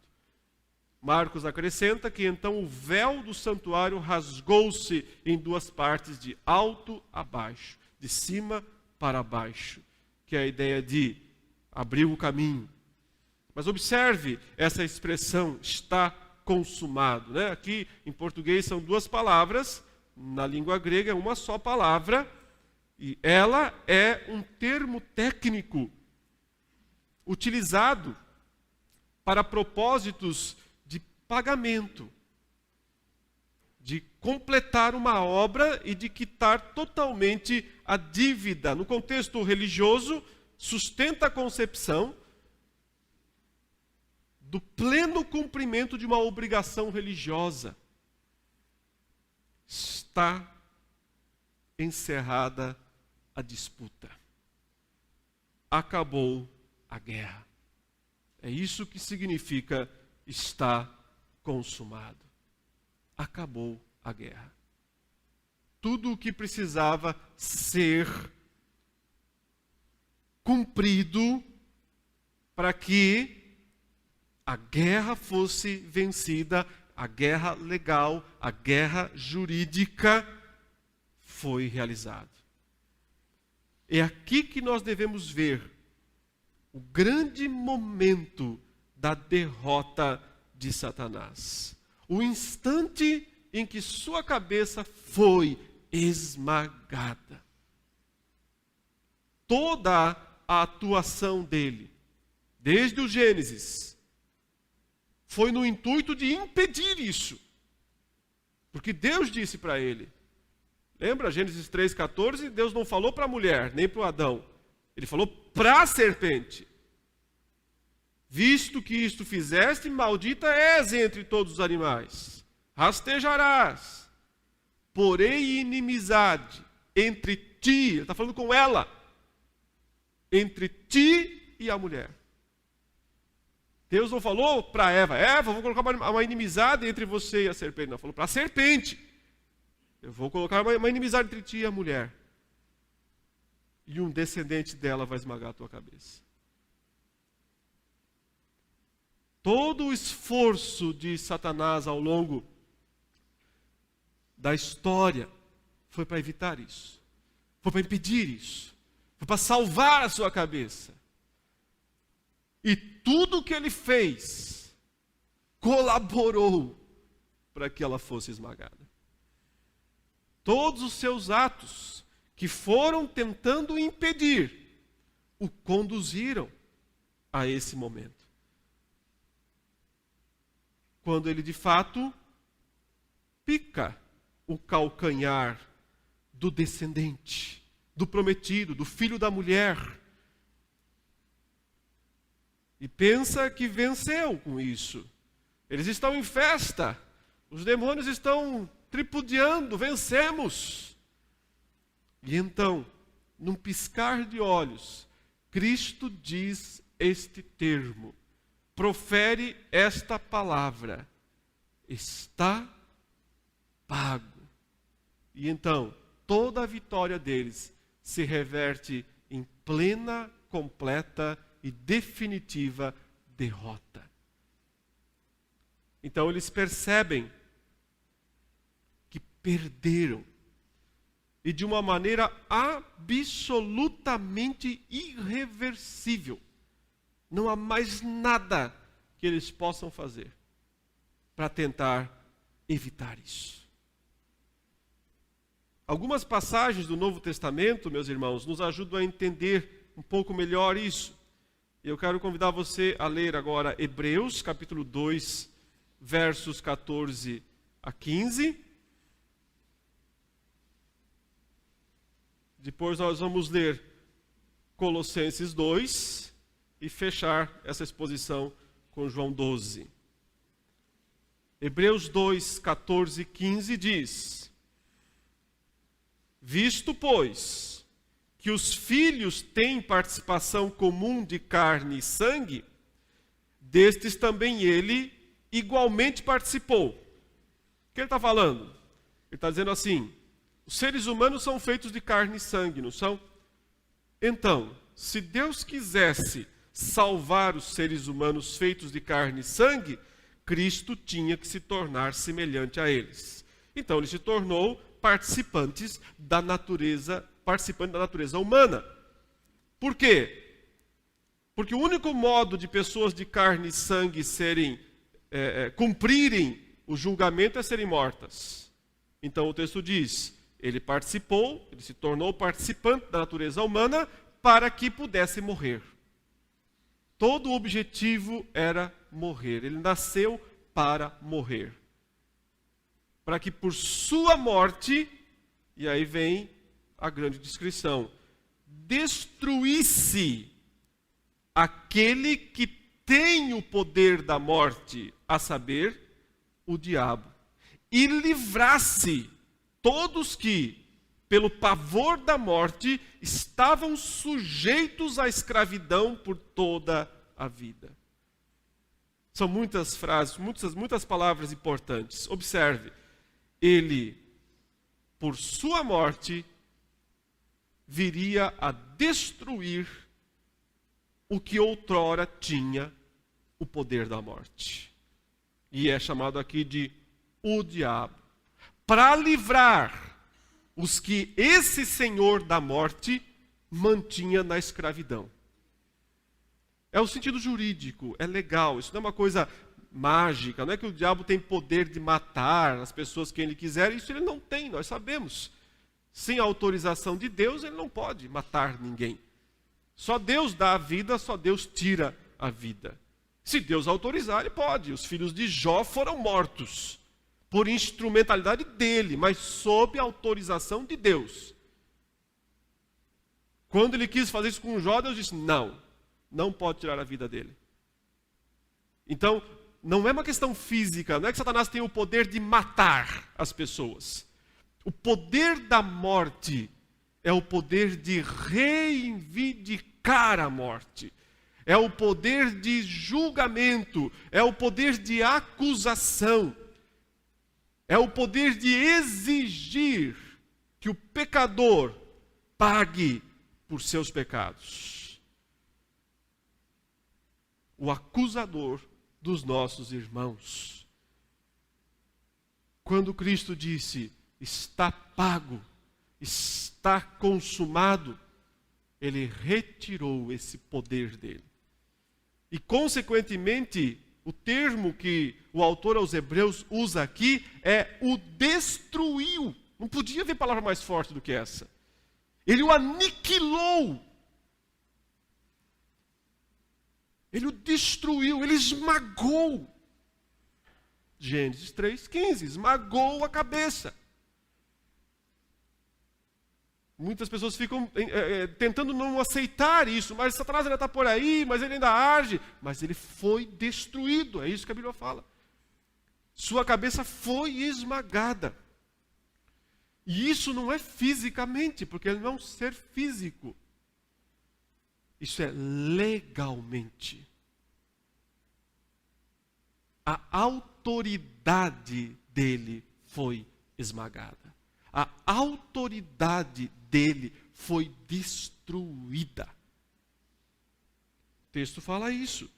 Marcos acrescenta que então o véu do santuário rasgou-se em duas partes, de alto a baixo, de cima para baixo, que é a ideia de abrir o caminho. Mas observe essa expressão, está consumado, né? Aqui em português são duas palavras, na língua grega é uma só palavra, e ela é um termo técnico utilizado para propósitos de pagamento, de completar uma obra e de quitar totalmente a dívida. No contexto religioso, sustenta a concepção do pleno cumprimento de uma obrigação religiosa. está encerrada a disputa. Acabou a guerra. É isso que significa está consumado. Acabou a guerra. Tudo o que precisava ser cumprido para que a guerra fosse vencida, a guerra legal, a guerra jurídica foi realizada. É aqui que nós devemos ver o grande momento da derrota de Satanás. O instante em que sua cabeça foi esmagada. Toda a atuação dele, desde o Gênesis, foi no intuito de impedir isso. Porque Deus disse para ele, lembra Gênesis 3,14? Deus não falou para a mulher, nem para o Adão. Ele falou para a serpente. Visto que isto fizeste, maldita és entre todos os animais. Rastejarás. Porém, inimizade entre ti, ele está falando com ela, entre ti e a mulher. Deus não falou para Eva, vou colocar uma inimizade entre você e a serpente. Não, falou para a serpente. Eu vou colocar uma inimizade entre ti e a mulher. E um descendente dela vai esmagar a tua cabeça. Todo o esforço de Satanás ao longo da história foi para evitar isso. Foi para impedir isso. Foi para salvar a sua cabeça. E tudo o que ele fez colaborou para que ela fosse esmagada. Todos os seus atos que foram tentando impedir, o conduziram a esse momento. Quando ele de fato pica o calcanhar do descendente, do prometido, do filho da mulher. E pensa que venceu com isso. Eles estão em festa, os demônios estão tripudiando, vencemos. E então, num piscar de olhos, Cristo diz este termo, profere esta palavra, está pago. E então, toda a vitória deles se reverte em plena, completa e definitiva derrota. Então eles percebem que perderam. E de uma maneira absolutamente irreversível. Não há mais nada que eles possam fazer para tentar evitar isso. Algumas passagens do Novo Testamento, meus irmãos, nos ajudam a entender um pouco melhor isso. Eu quero convidar você a ler agora Hebreus, capítulo 2, versos 14 a 15. Depois nós vamos ler Colossenses 2 e fechar essa exposição com João 12. Hebreus 2, 14 e 15 diz: visto, pois, que os filhos têm participação comum de carne e sangue, destes também ele igualmente participou. O que ele está falando? Ele está dizendo assim, os seres humanos são feitos de carne e sangue, não são? Então, se Deus quisesse salvar os seres humanos feitos de carne e sangue, Cristo tinha que se tornar semelhante a eles. Então, ele se tornou participante da natureza humana. Por quê? Porque o único modo de pessoas de carne e sangue cumprirem o julgamento é serem mortas. Então o texto diz, ele participou, ele se tornou participante da natureza humana para que pudesse morrer. Todo o objetivo era morrer. Ele nasceu para morrer. Para que por sua morte, e aí vem a grande descrição, destruísse aquele que tem o poder da morte, a saber, o diabo, e livrasse todos que, pelo pavor da morte, estavam sujeitos à escravidão por toda a vida. São muitas frases, muitas palavras importantes. Observe, ele, por sua morte, viria a destruir o que outrora tinha o poder da morte. E é chamado aqui de o diabo. Para livrar os que esse senhor da morte mantinha na escravidão. É o sentido jurídico, é legal, isso não é uma coisa mágica, não é que o diabo tem poder de matar as pessoas que ele quiser, isso ele não tem, nós sabemos. Sem a autorização de Deus, ele não pode matar ninguém. Só Deus dá a vida, só Deus tira a vida. Se Deus autorizar, ele pode. Os filhos de Jó foram mortos por instrumentalidade dele, mas sob a autorização de Deus. Quando ele quis fazer isso com Jó, Deus disse, não pode tirar a vida dele. Então, não é uma questão física, não é que Satanás tem o poder de matar as pessoas. O poder da morte é o poder de reivindicar a morte. É o poder de julgamento, é o poder de acusação. É o poder de exigir que o pecador pague por seus pecados. O acusador dos nossos irmãos. Quando Cristo disse, está pago, está consumado, ele retirou esse poder dele. E, consequentemente, o termo que o autor aos Hebreus usa aqui é o destruiu. Não podia haver palavra mais forte do que essa. Ele o aniquilou. Ele o destruiu, ele esmagou. Gênesis 3,15, esmagou a cabeça. Muitas pessoas ficam tentando não aceitar isso, mas Satanás ainda está por aí, mas ele ainda age. Mas ele foi destruído, é isso que a Bíblia fala. Sua cabeça foi esmagada. E isso não é fisicamente, porque ele não é um ser físico. Isso é legalmente. A autoridade dele foi esmagada. A autoridade dele foi destruída. O texto fala isso.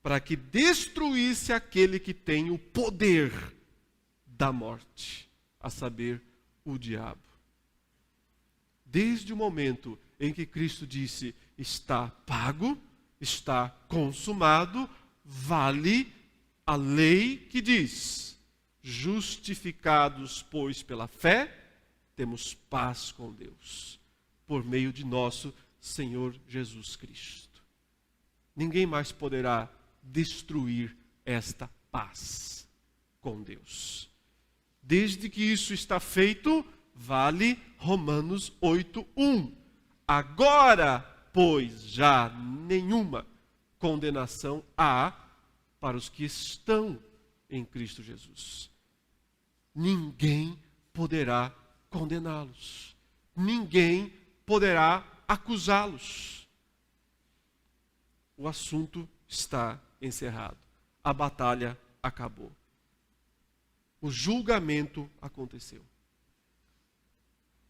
Para que destruísse aquele que tem o poder da morte, a saber, o diabo. Desde o momento em que Cristo disse, está pago, está consumado, vale a lei que diz, justificados, pois, pela fé, temos paz com Deus, por meio de nosso Senhor Jesus Cristo. Ninguém mais poderá destruir esta paz com Deus. Desde que isso está feito, vale Romanos 8:1. Agora, pois, já nenhuma condenação há para os que estão em Cristo Jesus. Ninguém poderá condená-los. Ninguém poderá acusá-los. O assunto está encerrado. A batalha acabou. O julgamento aconteceu.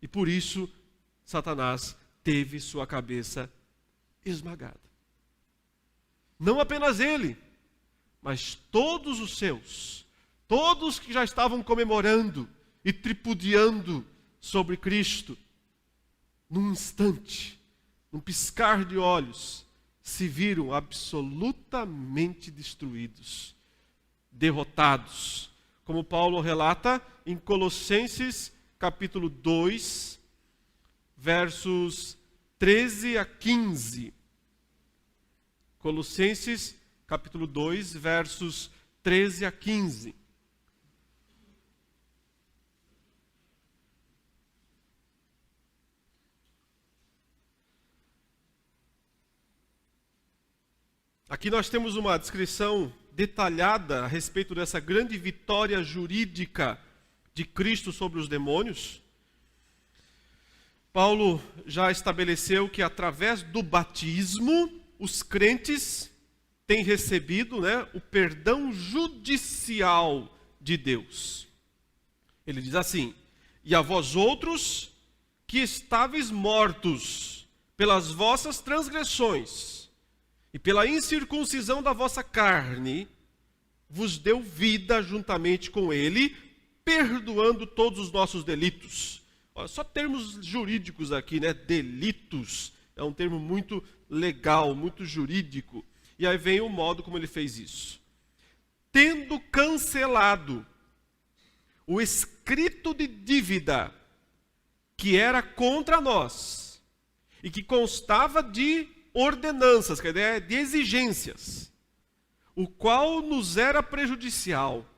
E por isso, Satanás teve sua cabeça esmagada. Não apenas ele, mas todos os seus, todos que já estavam comemorando e tripudiando sobre Cristo, num instante, num piscar de olhos, se viram absolutamente destruídos, derrotados. Como Paulo relata em Colossenses capítulo 2, versos 13 a 15. Colossenses capítulo 2, versos 13 a 15. Aqui nós temos uma descrição detalhada a respeito dessa grande vitória jurídica de Cristo sobre os demônios. Paulo já estabeleceu que através do batismo, os crentes têm recebido, o perdão judicial de Deus. Ele diz assim: e a vós outros que estáveis mortos pelas vossas transgressões e pela incircuncisão da vossa carne, vos deu vida juntamente com ele, perdoando todos os nossos delitos. Olha, só termos jurídicos aqui, Delitos é um termo muito legal, muito jurídico. E aí vem o modo como ele fez isso. Tendo cancelado o escrito de dívida que era contra nós e que constava de ordenanças, quer dizer, de exigências, o qual nos era prejudicial,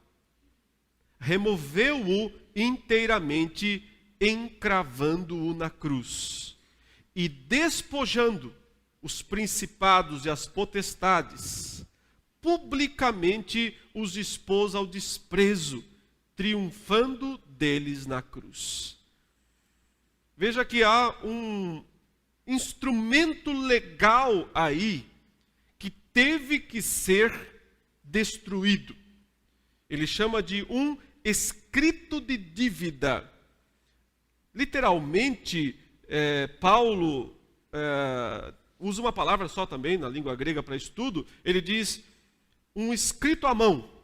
removeu-o inteiramente, encravando-o na cruz, e despojando os principados e as potestades, publicamente os expôs ao desprezo, triunfando deles na cruz. Veja que há um instrumento legal aí que teve que ser destruído. Ele chama de um escrito de dívida. Literalmente, Paulo usa uma palavra só também na língua grega para estudo. Ele diz um escrito à mão.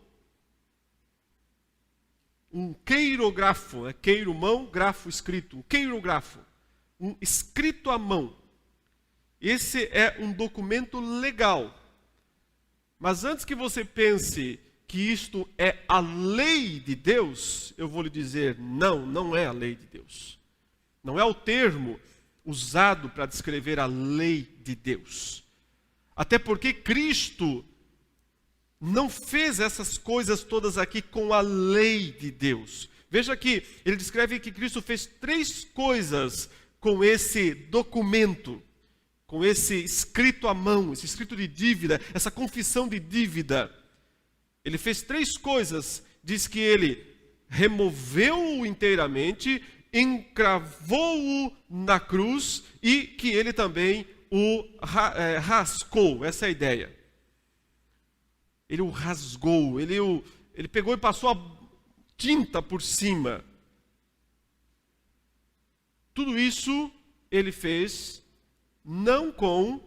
Um queirografo, queiro, mão, grafo, escrito. Um queirografo. Um escrito à mão. Esse é um documento legal. Mas antes que você pense que isto é a lei de Deus, eu vou lhe dizer, não é a lei de Deus. Não é o termo usado para descrever a lei de Deus. Até porque Cristo não fez essas coisas todas aqui com a lei de Deus. Veja que ele descreve que Cristo fez 3 coisas com esse documento, com esse escrito à mão, esse escrito de dívida, essa confissão de dívida. Ele fez 3 coisas. Diz que ele removeu-o inteiramente, encravou-o na cruz e que ele também o rascou. Essa é a ideia. Ele o rasgou, ele pegou e passou a tinta por cima. Tudo isso ele fez não com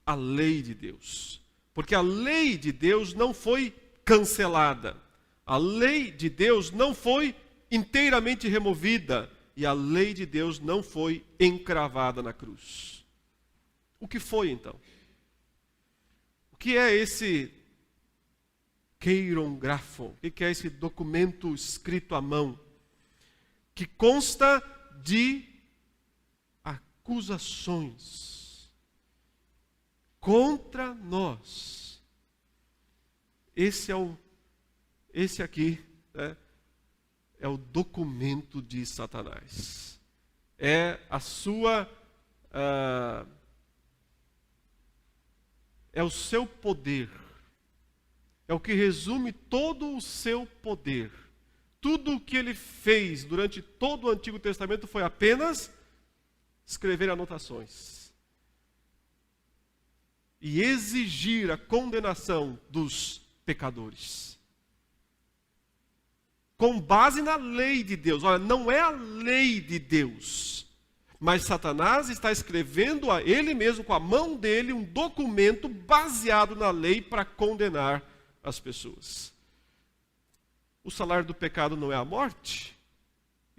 a lei de Deus. Porque a lei de Deus não foi cancelada. A lei de Deus não foi inteiramente removida. E a lei de Deus não foi encravada na cruz. O que foi então? O que é esse queirografo? O que é esse documento escrito à mão? Que consta de acusações contra nós. Esse aqui é o documento de Satanás. É a sua é o seu poder. É o que resume todo o seu poder. Tudo o que ele fez durante todo o Antigo Testamento foi apenas escrever anotações e exigir a condenação dos pecadores. Com base na lei de Deus. Olha, não é a lei de Deus. Mas Satanás está escrevendo a ele mesmo, com a mão dele, um documento baseado na lei para condenar as pessoas. O salário do pecado não é a morte?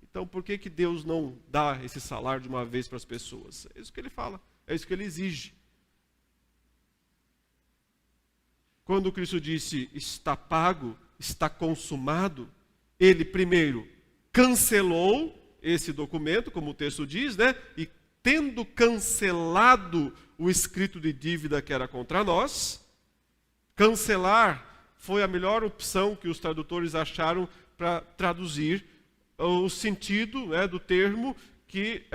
Então por que Deus não dá esse salário de uma vez para as pessoas? É isso que ele fala, é isso que ele exige. Quando Cristo disse, está pago, está consumado, ele primeiro cancelou esse documento, como o texto diz, e tendo cancelado o escrito de dívida que era contra nós, cancelar foi a melhor opção que os tradutores acharam para traduzir o sentido do termo que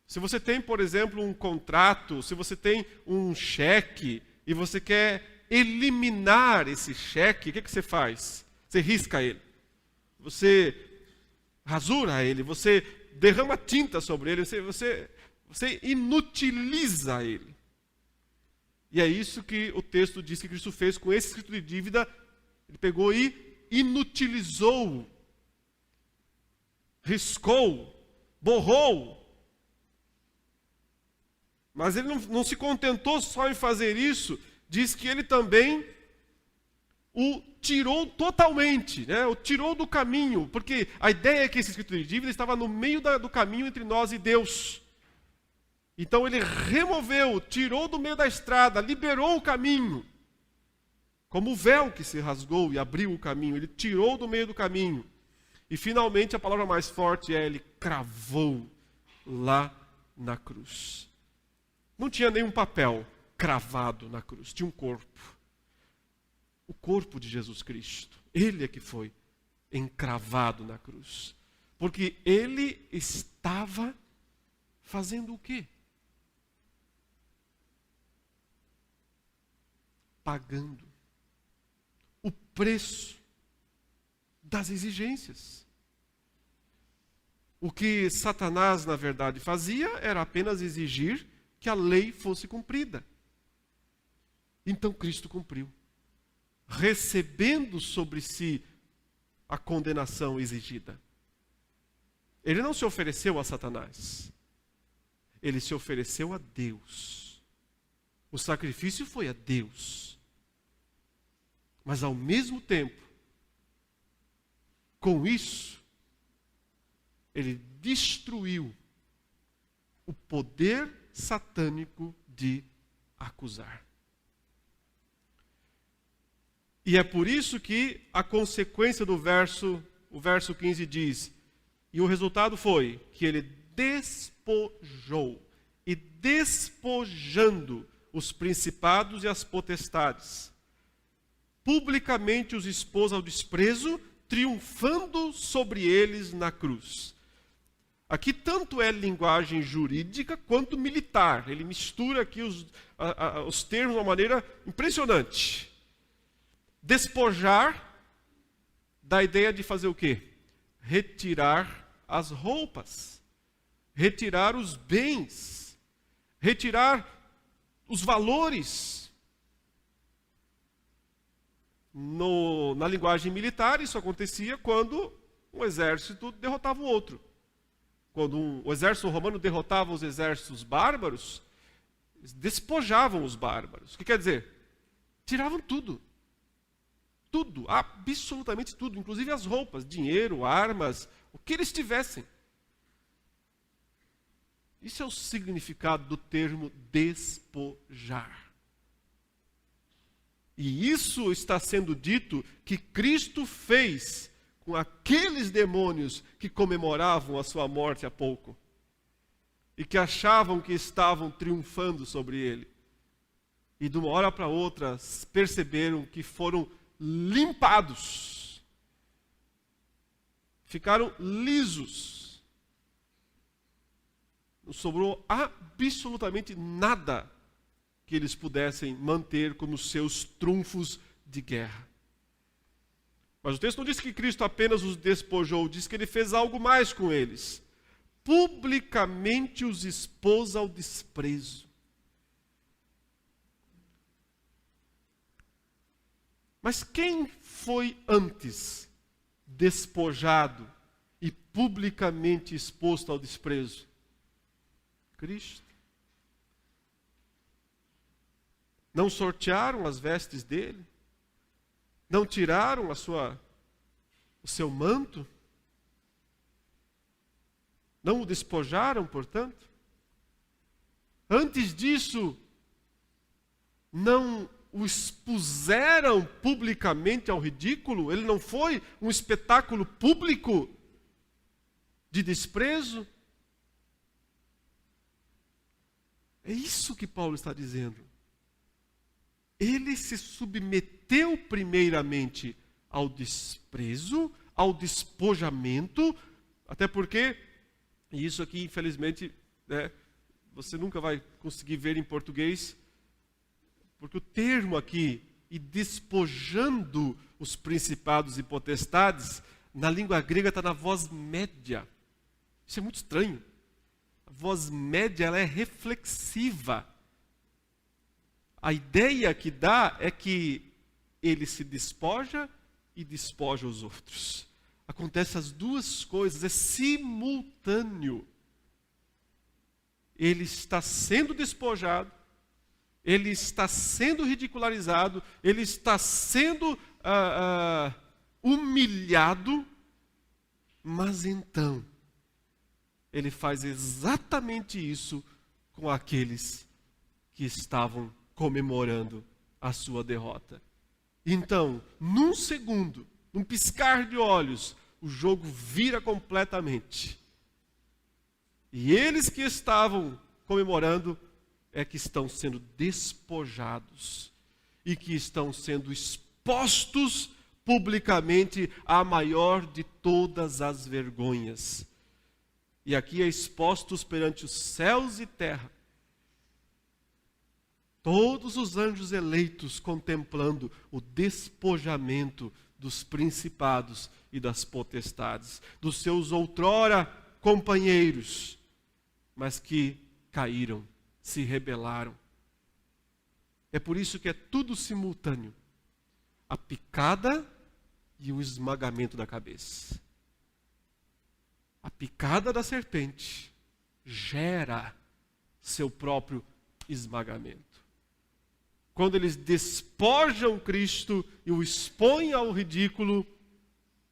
se você tem, por exemplo, um contrato, se você tem um cheque e você quer eliminar esse cheque, o que você faz? Você risca ele, você rasura ele, você derrama tinta sobre ele, você inutiliza ele. E é isso que o texto diz que Cristo fez com esse escrito de dívida. Ele pegou e inutilizou, riscou, borrou. Mas ele não se contentou só em fazer isso, diz que ele também o tirou totalmente, né? O tirou do caminho, porque a ideia é que esse escrito de dívida estava no meio do caminho entre nós e Deus. Então ele removeu, tirou do meio da estrada, liberou o caminho. Como o véu que se rasgou e abriu o caminho, ele tirou do meio do caminho. E finalmente a palavra mais forte é: ele cravou lá na cruz. Não tinha nenhum papel cravado na cruz, tinha um corpo. O corpo de Jesus Cristo. Ele é que foi encravado na cruz. Porque ele estava fazendo o quê? Pagando o preço das exigências. O que Satanás, na verdade, fazia era apenas exigir que a lei fosse cumprida. Então Cristo cumpriu, recebendo sobre si a condenação exigida. Ele não se ofereceu a Satanás, ele se ofereceu a Deus. O sacrifício foi a Deus. Mas ao mesmo tempo, com isso, ele destruiu o poder satânico de acusar. E é por isso que a consequência do o verso 15 diz: e o resultado foi que ele despojou, e despojando os principados e as potestades, publicamente os expôs ao desprezo, triunfando sobre eles na cruz. Aqui tanto é linguagem jurídica quanto militar. Ele mistura aqui os termos de uma maneira impressionante. Despojar da ideia de fazer o quê? Retirar as roupas, retirar os bens, retirar os valores. Na linguagem militar, isso acontecia quando um exército derrotava o outro. Quando o exército romano derrotava os exércitos bárbaros, eles despojavam os bárbaros. O que quer dizer? Tiravam tudo. Tudo, absolutamente tudo, inclusive as roupas, dinheiro, armas, o que eles tivessem. Isso é o significado do termo despojar. E isso está sendo dito que Cristo fez com aqueles demônios que comemoravam a sua morte há pouco e que achavam que estavam triunfando sobre ele. E de uma hora para outra perceberam que foram limpados, ficaram lisos. Não sobrou absolutamente nada que eles pudessem manter como seus trunfos de guerra. Mas o texto não diz que Cristo apenas os despojou, diz que ele fez algo mais com eles. Publicamente os expôs ao desprezo. Mas quem foi antes despojado e publicamente exposto ao desprezo? Cristo. Não sortearam as vestes dele? Não tiraram o seu manto? Não o despojaram, portanto? Antes disso, não o expuseram publicamente ao ridículo? Ele não foi um espetáculo público de desprezo? É isso que Paulo está dizendo. Ele se submeteu primeiramente ao desprezo, ao despojamento, até porque, e isso aqui infelizmente, você nunca vai conseguir ver em português, porque o termo aqui e despojando os principados e potestades, na língua grega está na voz média. Isso é muito estranho. A voz média ela é reflexiva. A ideia que dá é que ele se despoja e despoja os outros. Acontece as duas coisas, é simultâneo. Ele está sendo despojado, ele está sendo ridicularizado, ele está sendo humilhado, mas então ele faz exatamente isso com aqueles que estavam comemorando a sua derrota. Então, num segundo, num piscar de olhos, o jogo vira completamente. E eles que estavam comemorando é que estão sendo despojados e que estão sendo expostos publicamente à maior de todas as vergonhas. E aqui é expostos perante os céus e terra. Todos os anjos eleitos contemplando o despojamento dos principados e das potestades, dos seus outrora companheiros, mas que caíram, se rebelaram. É por isso que é tudo simultâneo. A picada e o esmagamento da cabeça. A picada da serpente gera seu próprio esmagamento. Quando eles despojam Cristo e o expõem ao ridículo,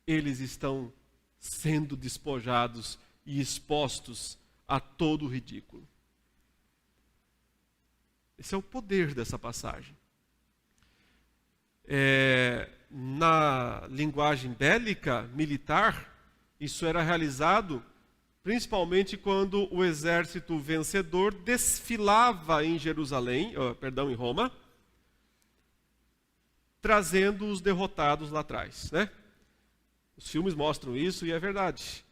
eles estão sendo despojados e expostos a todo o ridículo. Esse é o poder dessa passagem. Na linguagem bélica, militar, isso era realizado principalmente quando o exército vencedor desfilava em em Roma, trazendo os derrotados lá atrás, né? Os filmes mostram isso e é verdade.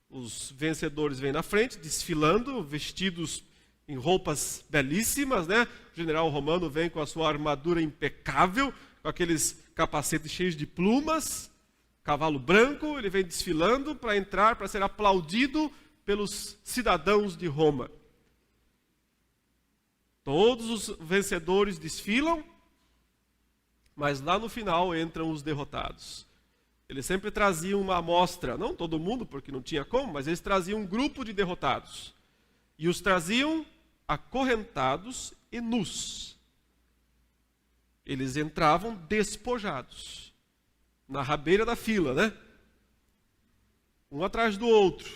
Os vencedores vêm na frente, desfilando, vestidos em roupas belíssimas, né? O general romano vem com a sua armadura impecável, com aqueles capacetes cheios de plumas, cavalo branco, ele vem desfilando para entrar, para ser aplaudido pelos cidadãos de Roma. Todos os vencedores desfilam, mas lá no final entram os derrotados. Eles sempre traziam uma amostra, não todo mundo, porque não tinha como, mas eles traziam um grupo de derrotados. E os traziam acorrentados e nus. Eles entravam despojados, na rabeira da fila, né? Um atrás do outro,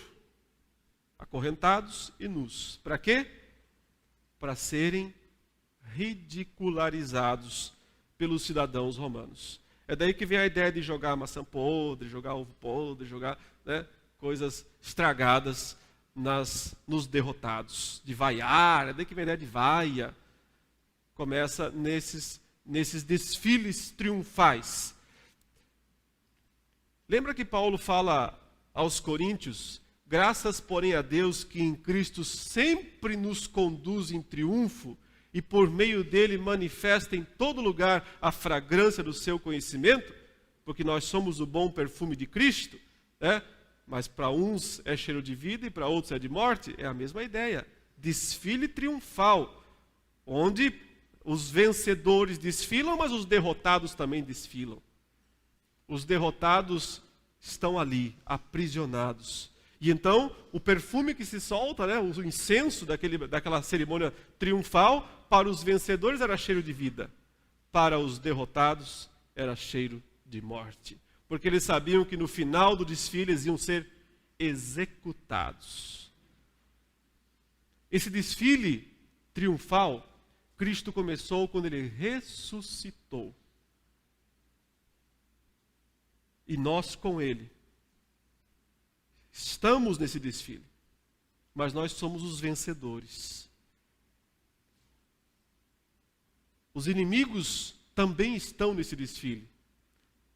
acorrentados e nus. Para quê? Para serem ridicularizados pelos cidadãos romanos. É daí que vem a ideia de jogar maçã podre, jogar ovo podre, jogar, né, coisas estragadas nos derrotados. De vaiar, é daí que vem a ideia de vaia. Começa nesses desfiles triunfais. Lembra que Paulo fala aos Coríntios: graças, porém, a Deus que em Cristo sempre nos conduz em triunfo e por meio dele manifesta em todo lugar a fragrância do seu conhecimento, porque nós somos o bom perfume de Cristo, né? Mas para uns é cheiro de vida e para outros é de morte. É a mesma ideia. Desfile triunfal, onde os vencedores desfilam, mas os derrotados também desfilam. Os derrotados estão ali, aprisionados. E então, o perfume que se solta, né, o incenso daquela cerimônia triunfal, para os vencedores era cheiro de vida. Para os derrotados era cheiro de morte. Porque eles sabiam que no final do desfile eles iam ser executados. Esse desfile triunfal, Cristo começou quando ele ressuscitou. E nós com ele estamos nesse desfile, mas nós somos os vencedores. Os inimigos também estão nesse desfile,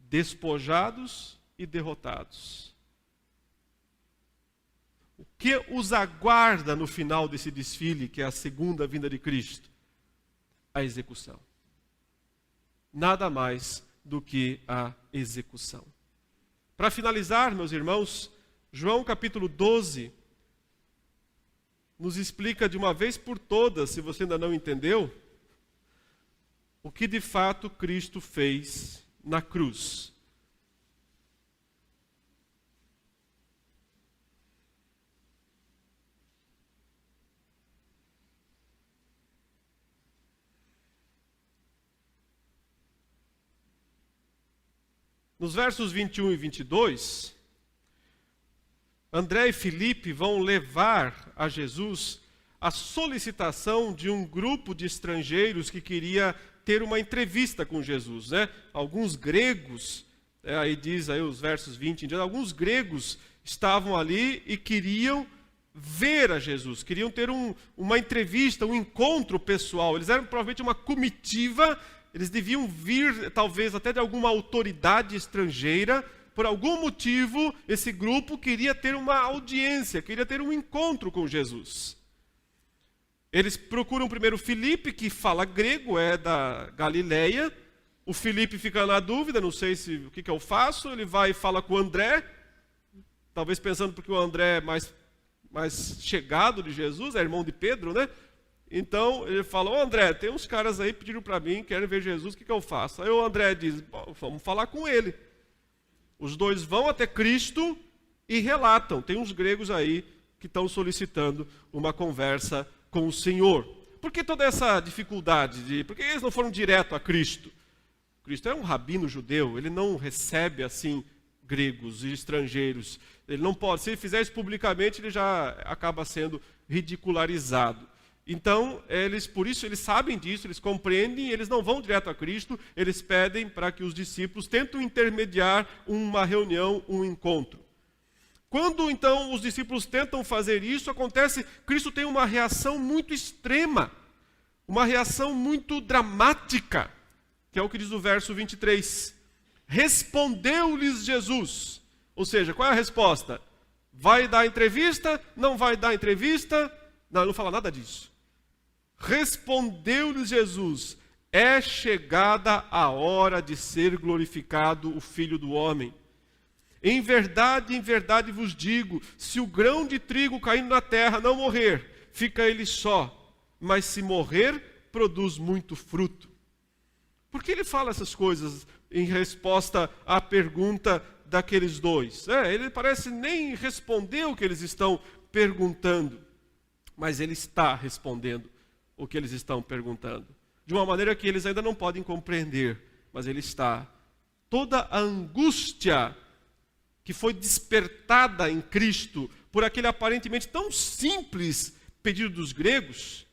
despojados e derrotados. O que os aguarda no final desse desfile, que é a segunda vinda de Cristo? A execução. nada mais do que a execução. Para finalizar, meus irmãos, João capítulo 12 nos explica de uma vez por todas, se você ainda não entendeu, o que de fato Cristo fez na cruz. Nos versos 21 e 22, André e Filipe vão levar a Jesus a solicitação de um grupo de estrangeiros que queria ter uma entrevista com Jesus, né? Alguns gregos, aí diz aí os versos 20 em diante, alguns gregos estavam ali e queriam ver a Jesus, queriam ter uma entrevista, um encontro pessoal. Eles eram provavelmente uma comitiva. Eles deviam vir, talvez, até de alguma autoridade estrangeira. Por algum motivo, esse grupo queria ter uma audiência, queria ter um encontro com Jesus. Eles procuram primeiro Filipe, que fala grego, é da Galileia. O Filipe fica na dúvida, não sei o que eu faço. Ele vai e fala com o André, talvez pensando porque o André é mais chegado de Jesus, é irmão de Pedro, né? Então, ele fala, André, tem uns caras aí pediram para mim, querem ver Jesus, o que eu faço? Aí o André diz, vamos falar com ele. Os dois vão até Cristo e relatam. Tem uns gregos aí que estão solicitando uma conversa com o Senhor. Por que toda essa dificuldade? Por que eles não foram direto a Cristo? Cristo é um rabino judeu, ele não recebe assim gregos e estrangeiros. Ele não pode, se ele fizer isso publicamente, ele já acaba sendo ridicularizado. Então, por isso eles sabem disso, eles compreendem, eles não vão direto a Cristo, eles pedem para que os discípulos tentem intermediar uma reunião, um encontro. Quando então os discípulos tentam fazer isso, Cristo tem uma reação muito extrema, uma reação muito dramática, que é o que diz o verso 23. Respondeu-lhes Jesus, ou seja, qual é a resposta? Vai dar entrevista? Não vai dar entrevista? Não, não fala nada disso. Respondeu-lhes Jesus, é chegada a hora de ser glorificado o Filho do Homem. Em verdade vos digo, se o grão de trigo caindo na terra não morrer, fica ele só, mas se morrer, produz muito fruto. Por que ele fala essas coisas em resposta à pergunta daqueles dois? Ele parece nem responder o que eles estão perguntando, mas ele está respondendo o que eles estão perguntando, de uma maneira que eles ainda não podem compreender, mas ele está. Toda a angústia que foi despertada em Cristo por aquele aparentemente tão simples pedido dos gregos,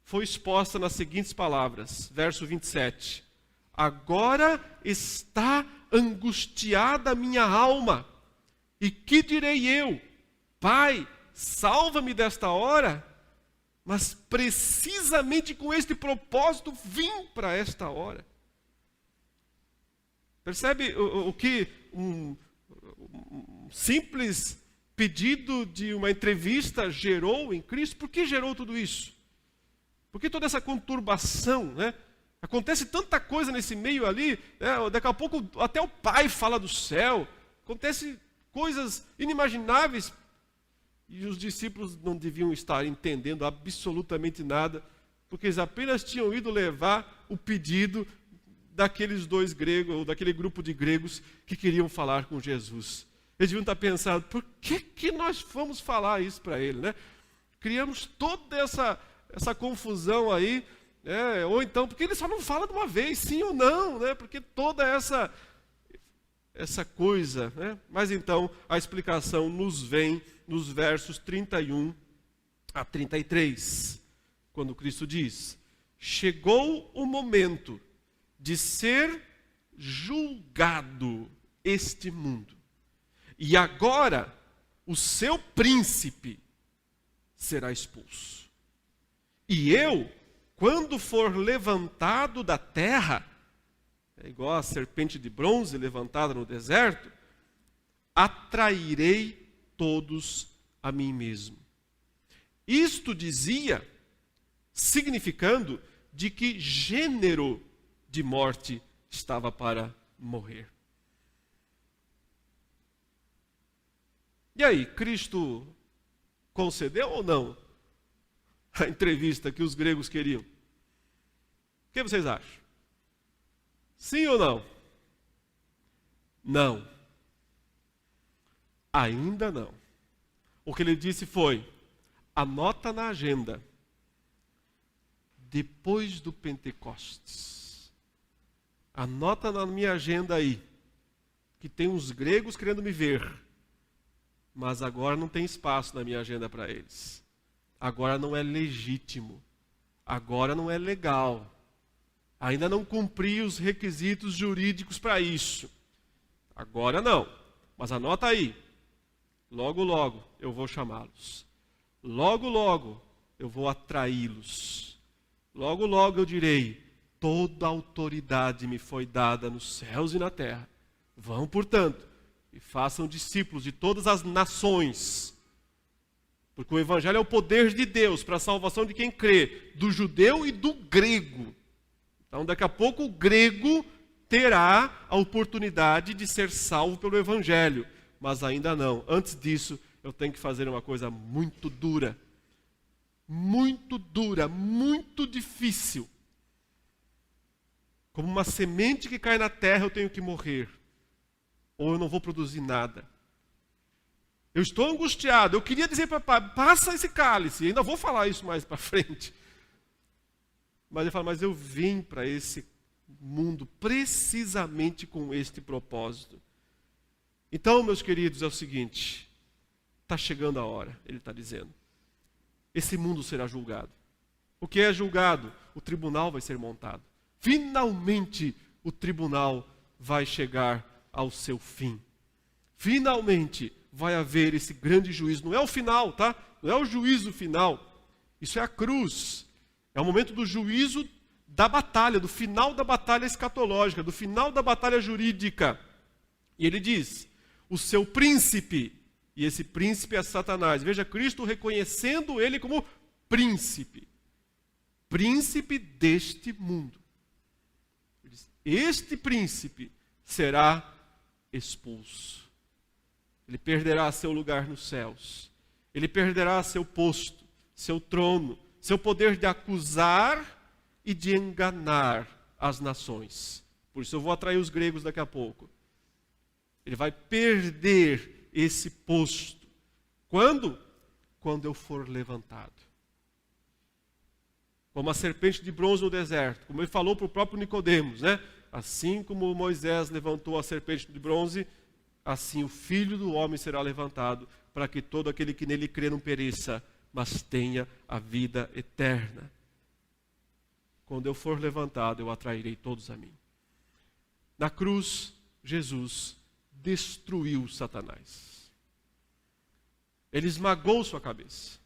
foi exposta nas seguintes palavras, verso 27. Agora está angustiada a minha alma, e que direi eu? Pai, salva-me desta hora? Mas precisamente com este propósito vim para esta hora. Percebe o que um simples pedido de uma entrevista gerou em Cristo? Por que gerou tudo isso? Por que toda essa conturbação, né? Acontece tanta coisa nesse meio ali, né? Daqui a pouco até o Pai fala do céu, acontece coisas inimagináveis. E os discípulos não deviam estar entendendo absolutamente nada, porque eles apenas tinham ido levar o pedido daqueles dois gregos, ou daquele grupo de gregos que queriam falar com Jesus. Eles deviam estar pensando, por que nós fomos falar isso para ele, né? Criamos toda essa confusão aí, né? Ou então, porque ele só não fala de uma vez, sim ou não, né? Porque toda essa coisa, né? Mas então a explicação nos vem nos versos 31 a 33, quando Cristo diz, chegou o momento de ser julgado este mundo, e agora o seu príncipe será expulso. E eu, quando for levantado da terra, é igual a serpente de bronze levantada no deserto, atrairei todos a mim mesmo. Isto dizia, significando de que gênero de morte estava para morrer. E aí, Cristo concedeu ou não a entrevista que os gregos queriam? O que vocês acham? Sim ou não? Não. Ainda não. O que ele disse foi: anota na agenda, depois do Pentecostes. Anota na minha agenda aí, que tem uns gregos querendo me ver, mas agora não tem espaço na minha agenda para eles. Agora não é legítimo. Agora não é legal. Ainda não cumpri os requisitos jurídicos para isso. Agora não. Mas anota aí. Logo, logo eu vou chamá-los. Logo, logo eu vou atraí-los. Logo, logo eu direi: toda autoridade me foi dada nos céus e na terra. Vão, portanto, e façam discípulos de todas as nações. Porque o Evangelho é o poder de Deus para a salvação de quem crê, do judeu e do grego. Então, daqui a pouco, o grego terá a oportunidade de ser salvo pelo Evangelho. Mas ainda não. Antes disso, eu tenho que fazer uma coisa muito dura. Muito dura, muito difícil. Como uma semente que cai na terra, eu tenho que morrer. Ou eu não vou produzir nada. Eu estou angustiado. Eu queria dizer para papai: passa esse cálice. Ainda vou falar isso mais para frente. Mas ele fala: mas eu vim para esse mundo precisamente com este propósito. Então, meus queridos, é o seguinte: está chegando a hora, ele está dizendo. Esse mundo será julgado. O que é julgado? O tribunal vai ser montado. Finalmente, o tribunal vai chegar ao seu fim. Finalmente, vai haver esse grande juízo. Não é o final, tá? Não é o juízo final. Isso é a cruz. É o momento do juízo da batalha, do final da batalha escatológica, do final da batalha jurídica. E ele diz: o seu príncipe, e esse príncipe é Satanás. Veja, Cristo reconhecendo ele como príncipe. Príncipe deste mundo. Ele diz: este príncipe será expulso. Ele perderá seu lugar nos céus. Ele perderá seu posto, seu trono, seu poder de acusar e de enganar as nações. Por isso eu vou atrair os gregos daqui a pouco. Ele vai perder esse posto. Quando? Quando eu for levantado. Como a serpente de bronze no deserto. Como ele falou para o próprio Nicodemos, né? Assim como Moisés levantou a serpente de bronze, assim o Filho do Homem será levantado, para que todo aquele que nele crê não pereça, mas tenha a vida eterna. Quando eu for levantado, eu atrairei todos a mim. Na cruz, Jesus destruiu Satanás. Ele esmagou sua cabeça.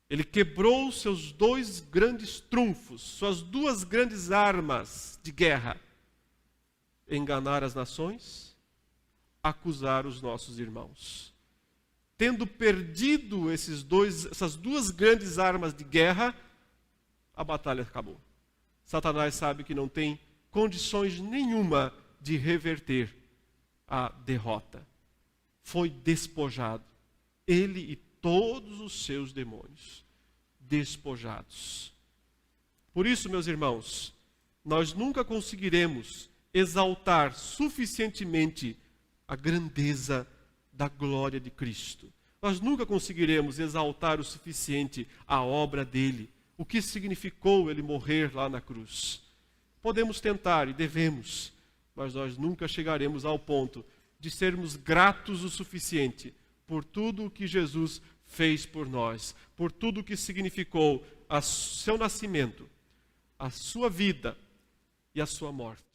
Ele quebrou seus dois grandes trunfos, suas duas grandes armas de guerra: enganar as nações, acusar os nossos irmãos. Tendo perdido essas duas grandes armas de guerra, a batalha acabou. Satanás sabe que não tem condições nenhuma de reverter a derrota. Foi despojado. Ele e todos os seus demônios. Despojados. Por isso, meus irmãos, nós nunca conseguiremos exaltar suficientemente a grandeza da glória de Cristo. Nós nunca conseguiremos exaltar o suficiente a obra dele, o que significou ele morrer lá na cruz. Podemos tentar e devemos, mas nós nunca chegaremos ao ponto de sermos gratos o suficiente por tudo o que Jesus fez por nós, por tudo o que significou o seu nascimento, a sua vida e a sua morte.